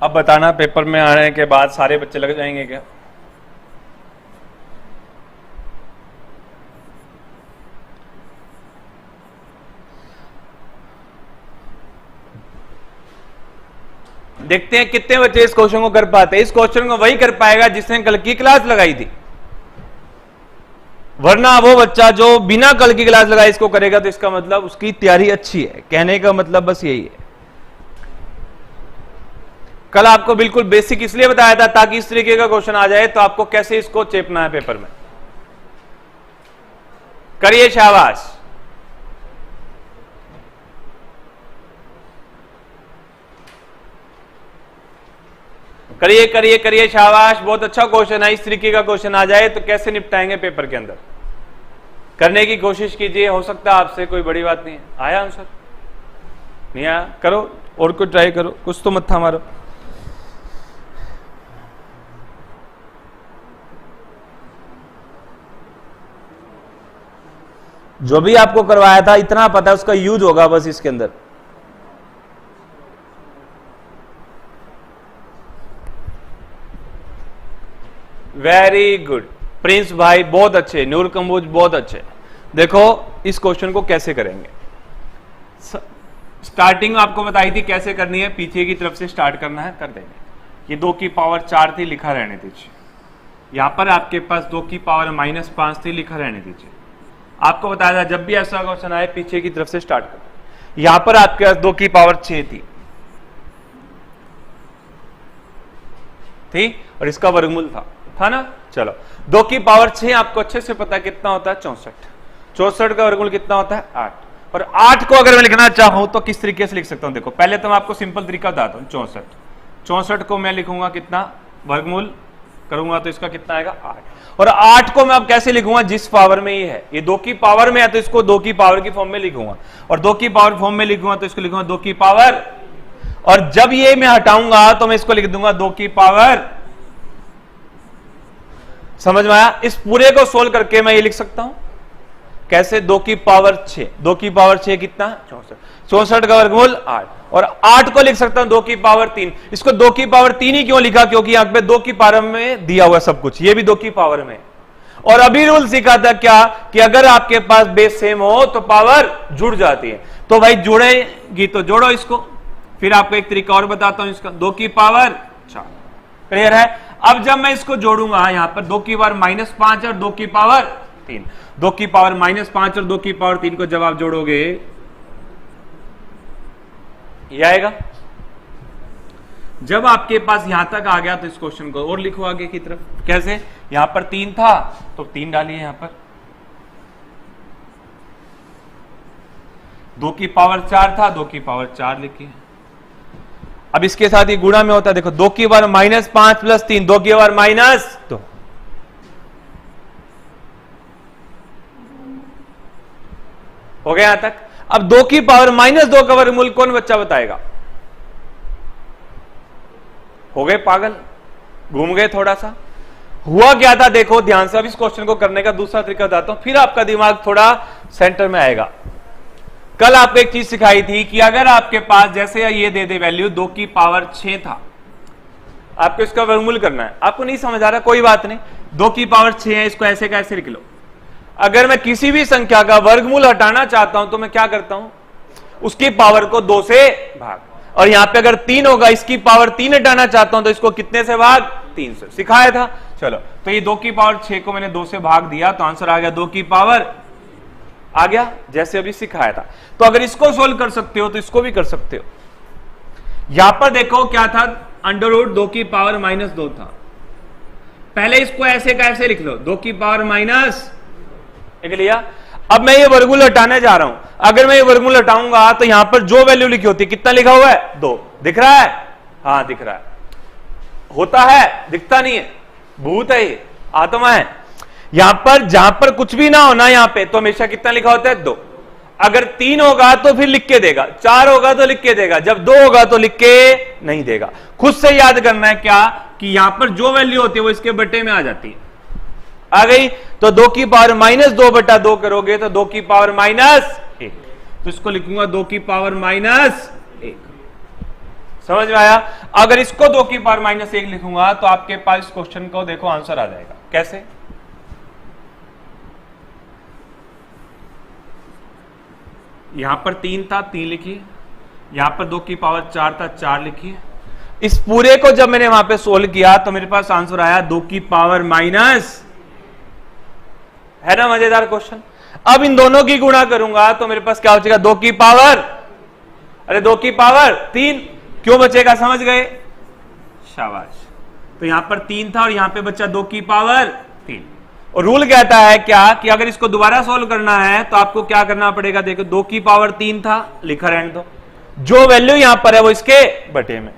अब बताना पेपर में आने के बाद सारे बच्चे लग जाएंगे क्या? देखते हैं कितने बच्चे इस क्वेश्चन को कर पाते हैं। इस क्वेश्चन को वही कर पाएगा जिसने कल की क्लास लगाई थी। वरना वो बच्चा जो बिना कल की क्लास लगाए इसको करेगा तो इसका मतलब उसकी तैयारी अच्छी है। कहने का मतलब बस यही है। कल आपको बिल्कुल बेसिक इसलिए बताया था ताकि इस तरीके का क्वेश्चन आ जाए तो आपको कैसे इसको चेपना है पेपर में। करिए, शाबाश। करिए करिए करिए, शाबाश, बहुत अच्छा क्वेश्चन है। इस तरीके का क्वेश्चन आ जाए तो कैसे निपटाएंगे पेपर के अंदर, करने की कोशिश कीजिए। हो सकता है आपसे कोई बड़ी बात नहीं है। आया आंसर? नहीं आया? करो और कुछ ट्राई करो, कुछ तो मत्था मारो। जो भी आपको करवाया था इतना पता है उसका यूज होगा बस इसके अंदर। वेरी गुड प्रिंस भाई, बहुत अच्छे। नूर कंबोज बहुत अच्छे। देखो इस क्वेश्चन को कैसे करेंगे। स्टार्टिंग आपको बताई थी कैसे करनी है, पीछे की तरफ से स्टार्ट करना है, कर देंगे। ये 2 की पावर 4 थी, लिखा रहने दीजिए। यहां पर आपके पास 2 की पावर -5 थी, लिखा रहने दीजिए। आपको बताया था जब भी ऐसा क्वेश्चन आए पीछे की तरफ से स्टार्ट कर। यहां पर आपके पास 2 की पावर 6 थी और इसका वर्गमूल था ना। चलो 2 की पावर 6 आपको अच्छे से पता है कितना होता है, 64। 64 का वर्गमूल कितना होता है, 8। और 8 को अगर मैं लिखना चाहूं तो किस तरीके से लिख सकता हूं? देखो पहले तो मैं आपको सिंपल तरीका बताता हूं। 64 को मैं लिखूंगा कितना, वर्गमूल करूंगा तो इसका कितना आएगा, 8। और 8 को मैं अब कैसे लिखूंगा, जिस पावर में ये है, ये 2 की पावर में है तो इसको 2 की पावर की फॉर्म में लिखूंगा। और 2 की पावर फॉर्म में लिखूंगा तो इसको लिखूंगा 2 की पावर। और जब ये मैं हटाऊंगा तो मैं इसको लिख दूंगा 2 की पावर। समझ में आया? इस पूरे को सोल्व करके मैं ये लिख सकता हूं कैसे, 2 की पावर 6। 2 की पावर 6 कितना, 64। 64 का वर्गमूल 8। और 8 को लिख सकता हूं 2 की पावर 3। इसको 2 की पावर 3 ही क्यों लिखा, क्योंकि यहां पे 2 की पावर में दिया हुआ सब कुछ, ये भी 2 की पावर में। और अभी रूल सीखा था क्या, कि अगर आपके पास बेस सेम हो तो पावर जुड़ जाती है। तो भाई जुड़ेगी तो जोड़ो इसको। फिर आपको एक तरीका और बताता हूं इसका, 2 की पावर 4। क्लियर है? अब जब मैं इसको जोड़ूंगा यहां पर 2 की पावर -5 और 2 की पावर 3। 2 की पावर -5 और 2 की पावर 3 को जब आप जोड़ोगे ये आएगा। जब आपके पास यहां तक आ गया तो इस क्वेश्चन को और लिखो आगे की तरफ। कैसे, यहां पर 3 था तो 3 डालिए यहां पर। 2 की पावर 4 था, 2 की पावर 4 लिखिए। अब इसके साथ ये गुणा में होता है। देखो 2 की पावर -5 + 3, 2 की पावर -2। हो गया यहां तक। अब 2 की पावर -2 का वर्गमूल कौन बच्चा बताएगा? हो गए पागल, घूम गए थोड़ा सा। हुआ क्या था देखो ध्यान से। अब इस क्वेश्चन को करने का दूसरा तरीका बताता हूं, फिर आपका दिमाग थोड़ा सेंटर में आएगा। कल आपको एक चीज सिखाई थी कि अगर आपके पास जैसे ये दे वैल्यू 2 की पावर 6 था, आपको इसका वर्गमूल करना है। आपको नहीं समझ आ रहा, कोई बात नहीं, 2 की पावर 6 है, इसको ऐसे कैसे लिख लो। अगर मैं किसी भी संख्या का वर्गमूल हटाना चाहता हूं तो मैं क्या करता हूं, उसकी पावर को 2 से भाग। और यहां पे अगर 3 होगा, इसकी पावर 3 हटाना चाहता हूं तो इसको कितने से भाग, 3 से। सिखाया था। चलो तो ये 2 की पावर 6 को मैंने 2 से भाग दिया तो आंसर आ गया 2 की पावर आ गया, जैसे अभी सिखाया था। तो अगर इसको सोल्व कर सकते हो तो इसको भी कर सकते हो। यहां पर देखो क्या था, अंडर रूट 2 की पावर -2 था। पहले इसको ऐसे कैसे लिख लो, 2 की पावर माइनस, लिख लिया। अब मैं ये वर्गमूल हटाने जा रहा हूं। अगर मैं ये वर्गमूल हटाऊंगा तो यहां पर जो वैल्यू लिखी होती है, कितना लिखा हुआ है, 2। दिख रहा है? हाँ दिख रहा है। होता है, दिखता नहीं है, भूत है ये, आत्मा है। यहां पर जहां पर कुछ भी ना होना यहां पे, तो हमेशा कितना लिखा होता है, 2। अगर 3 होगा तो फिर लिख के देगा, 4 होगा तो लिख के देगा, जब 2 होगा तो लिख के नहीं देगा। खुद से याद करना है क्या, कि यहां पर जो वैल्यू होती है वो इसके बटे में आ जाती है। आ गई? तो 2 की पावर -2/2 करोगे तो 2 की पावर -1, तो इसको लिखूंगा 2 की पावर -1। समझ में आया? अगर इसको 2 की पावर -1 लिखूंगा तो आपके पास इस क्वेश्चन को देखो आंसर आ जाएगा। कैसे? यहां पर 3 था, 3 लिखिए। यहां पर 2 की पावर 4 था, 4 लिखिए। इस पूरे को जब मैंने वहां पे सोल्व किया तो मेरे पास आंसर आया 2 की पावर है ना मजेदार क्वेश्चन। अब इन दोनों की गुणा करूंगा तो मेरे पास क्या हो जाएगा, 2 की पावर, अरे 2 की पावर 3, क्यों बचेगा समझ गए, शाबाश। तो यहां पर 3 था और यहां पे बच्चा 2 की पावर 3। और रूल कहता है क्या कि अगर इसको दोबारा सोल्व करना है तो आपको क्या करना पड़ेगा, देखो 2 की पावर 3 था, लिखा रहने दो, जो वैल्यू यहां पर है वो इसके बटे में,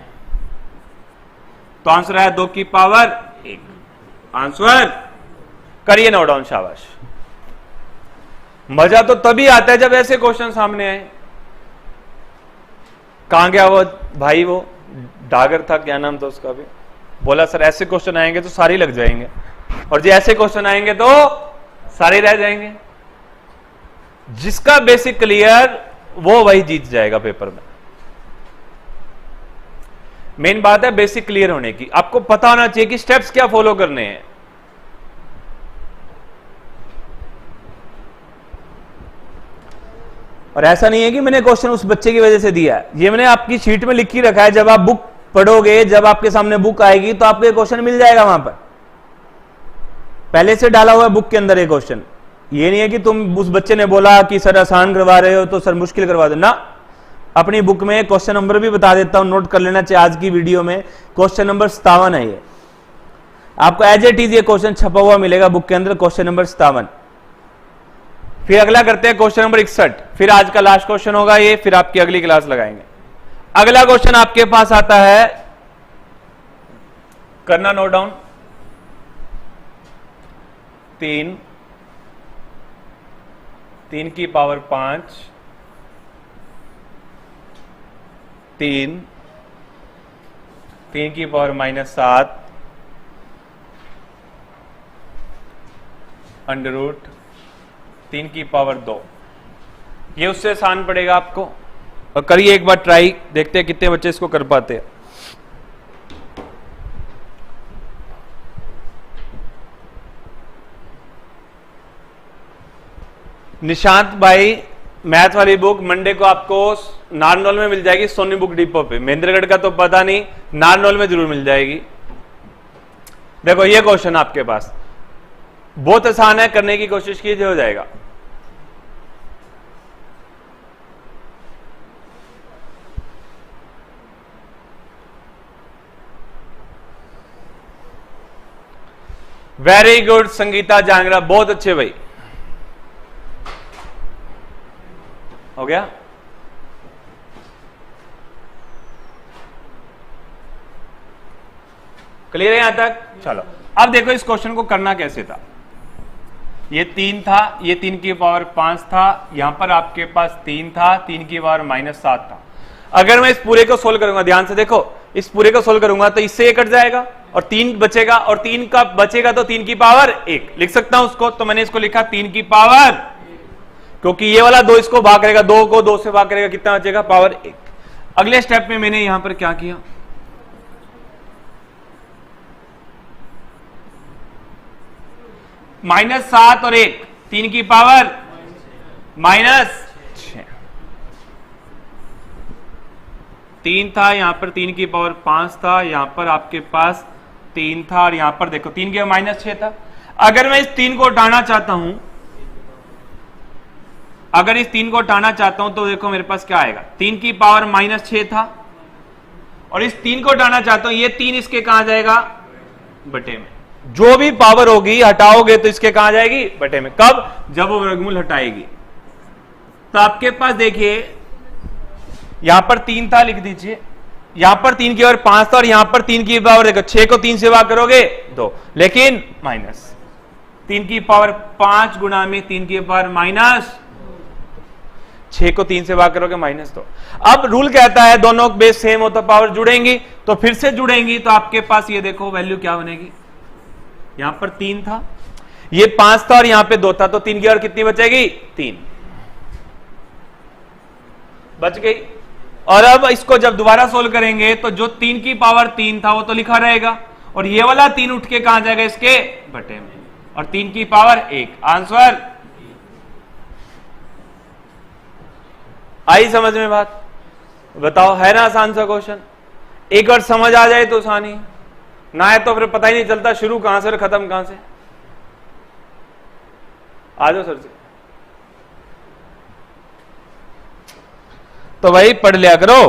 तो आंसर है 2 की पावर 1। आंसर करिए नोट डाउन, शाबाश। मजा तो तभी आता है जब ऐसे क्वेश्चन सामने आए। कहां गया वो भाई, वो डागर था, क्या नाम था उसका भी, बोला सर ऐसे क्वेश्चन आएंगे तो सारे लग जाएंगे, और जो ऐसे क्वेश्चन आएंगे तो सारे रह जाएंगे। जिसका बेसिक क्लियर वो वही जीत जाएगा पेपर में। मेन बात है बेसिक क्लियर होने की, आपको पता होना चाहिए कि स्टेप्स क्या फॉलो करने हैं। और ऐसा नहीं है कि मैंने क्वेश्चन उस बच्चे की वजह से दिया है, ये मैंने आपकी शीट में लिख ही रखा है। जब आप बुक पढ़ोगे, जब आपके सामने बुक आएगी तो आपको ये क्वेश्चन मिल जाएगा, वहां पर पहले से डाला हुआ है बुक के अंदर ये क्वेश्चन। ये नहीं है कि तुम उस बच्चे ने बोला कि सर आसान करवा रहे हो तो सर मुश्किल करवा दो ना, अपनी बुक में क्वेश्चन नंबर भी बता देता हूं, नोट कर लेना चाहिए। आज की वीडियो में क्वेश्चन नंबर 57 है, ये आपको एज इट इज ये क्वेश्चन छपा हुआ मिलेगा बुक के अंदर, क्वेश्चन नंबर 57। फिर अगला करते हैं क्वेश्चन नंबर 61, फिर आज का लास्ट क्वेश्चन होगा ये, फिर आपकी अगली क्लास लगाएंगे। अगला क्वेश्चन आपके पास आता है, करना नोट डाउन, 3 की पावर 5, 3 की पावर -7 अंडर रूट 3 की पावर 2। ये उससे आसान पड़ेगा आपको, और करिए एक बार ट्राई, देखते हैं कितने बच्चे इसको कर पाते हैं। निशांत भाई, मैथ वाली बुक मंडे को आपको नारनौल में मिल जाएगी, सोनी बुक डिपो पे। महेंद्रगढ़ का तो पता नहीं, नारनौल में जरूर मिल जाएगी। देखो ये क्वेश्चन आपके पास बहुत आसान है, करने की कोशिश कीजिए, हो जाएगा। वेरी गुड संगीता जांगरा, बहुत अच्छे भाई, हो गया। क्लियर है यहां तक, चलो अब देखो इस क्वेश्चन को करना कैसे था। ये 3 था, ये 3 की पावर 5 था, यहां पर आपके पास 3 था, 3 की पावर -7 था। अगर मैं इस पूरे को सोल्व करूंगा, ध्यान से देखो, इस पूरे को सोल्व करूंगा तो इससे ये कट जाएगा और 3 बचेगा, और 3 का बचेगा तो 3 की पावर 1 लिख सकता हूं उसको, तो मैंने इसको लिखा 3 की पावर, क्योंकि ये वाला 2 इसको भाग करेगा, 2 को 2 से भाग करेगा, कितना बचेगा, पावर 1। अगले स्टेप में मैंने यहां पर क्या किया, -7 और 1, 3 की पावर -6। 3 था, यहां पर 3 की पावर 5 था, यहां पर आपके पास 3 था, और यहां पर देखो 3 की पावर -6 था। अगर मैं इस 3 को हटाना चाहता हूं, अगर इस 3 को हटाना चाहता हूं तो देखो मेरे पास क्या आएगा, 3 की पावर -6 था, और इस 3 को हटाना चाहता हूं, ये 3 इसके कहां जाएगा, बटे में। जो भी पावर होगी हटाओगे तो इसके कहां जाएगी, बटे में। कब, जब वो वर्गमूल हटाएगी। तो आपके पास देखिए यहां पर 3 था, लिख दीजिए, यहां पर 3 की पावर 5 था, और यहां पर 3 की पावर देखो 6 को 3 से भाग करोगे 2, लेकिन माइनस 3 की पावर 5 गुणा में 3 की पावर -6 को 3 से भाग करोगे -2। अब रूल कहता है दोनों बेस सेम हो तो पावर जुड़ेंगी, तो फिर से जुड़ेंगी, तो आपके पास ये देखो वैल्यू क्या बनेगी, यहां पर 3 था, ये 5 था, और यहां पे 2 था, तो 3 की और कितनी बचेगी, 3 बच गई। और अब इसको जब दोबारा सोल्व करेंगे तो जो 3 की पावर 3 था वो तो लिखा रहेगा, और ये वाला 3 उठ के कहां जाएगा, इसके बटे में, और 3 की पावर 1। आंसर आई समझ में बात, बताओ है ना आसान सा क्वेश्चन। एक बार समझ आ जाए तो आसानी, ना है तो फिर पता ही नहीं चलता शुरू कहां से और खत्म कहां से। आ जाओ सर जी। तो भाई पढ़ लिया करो।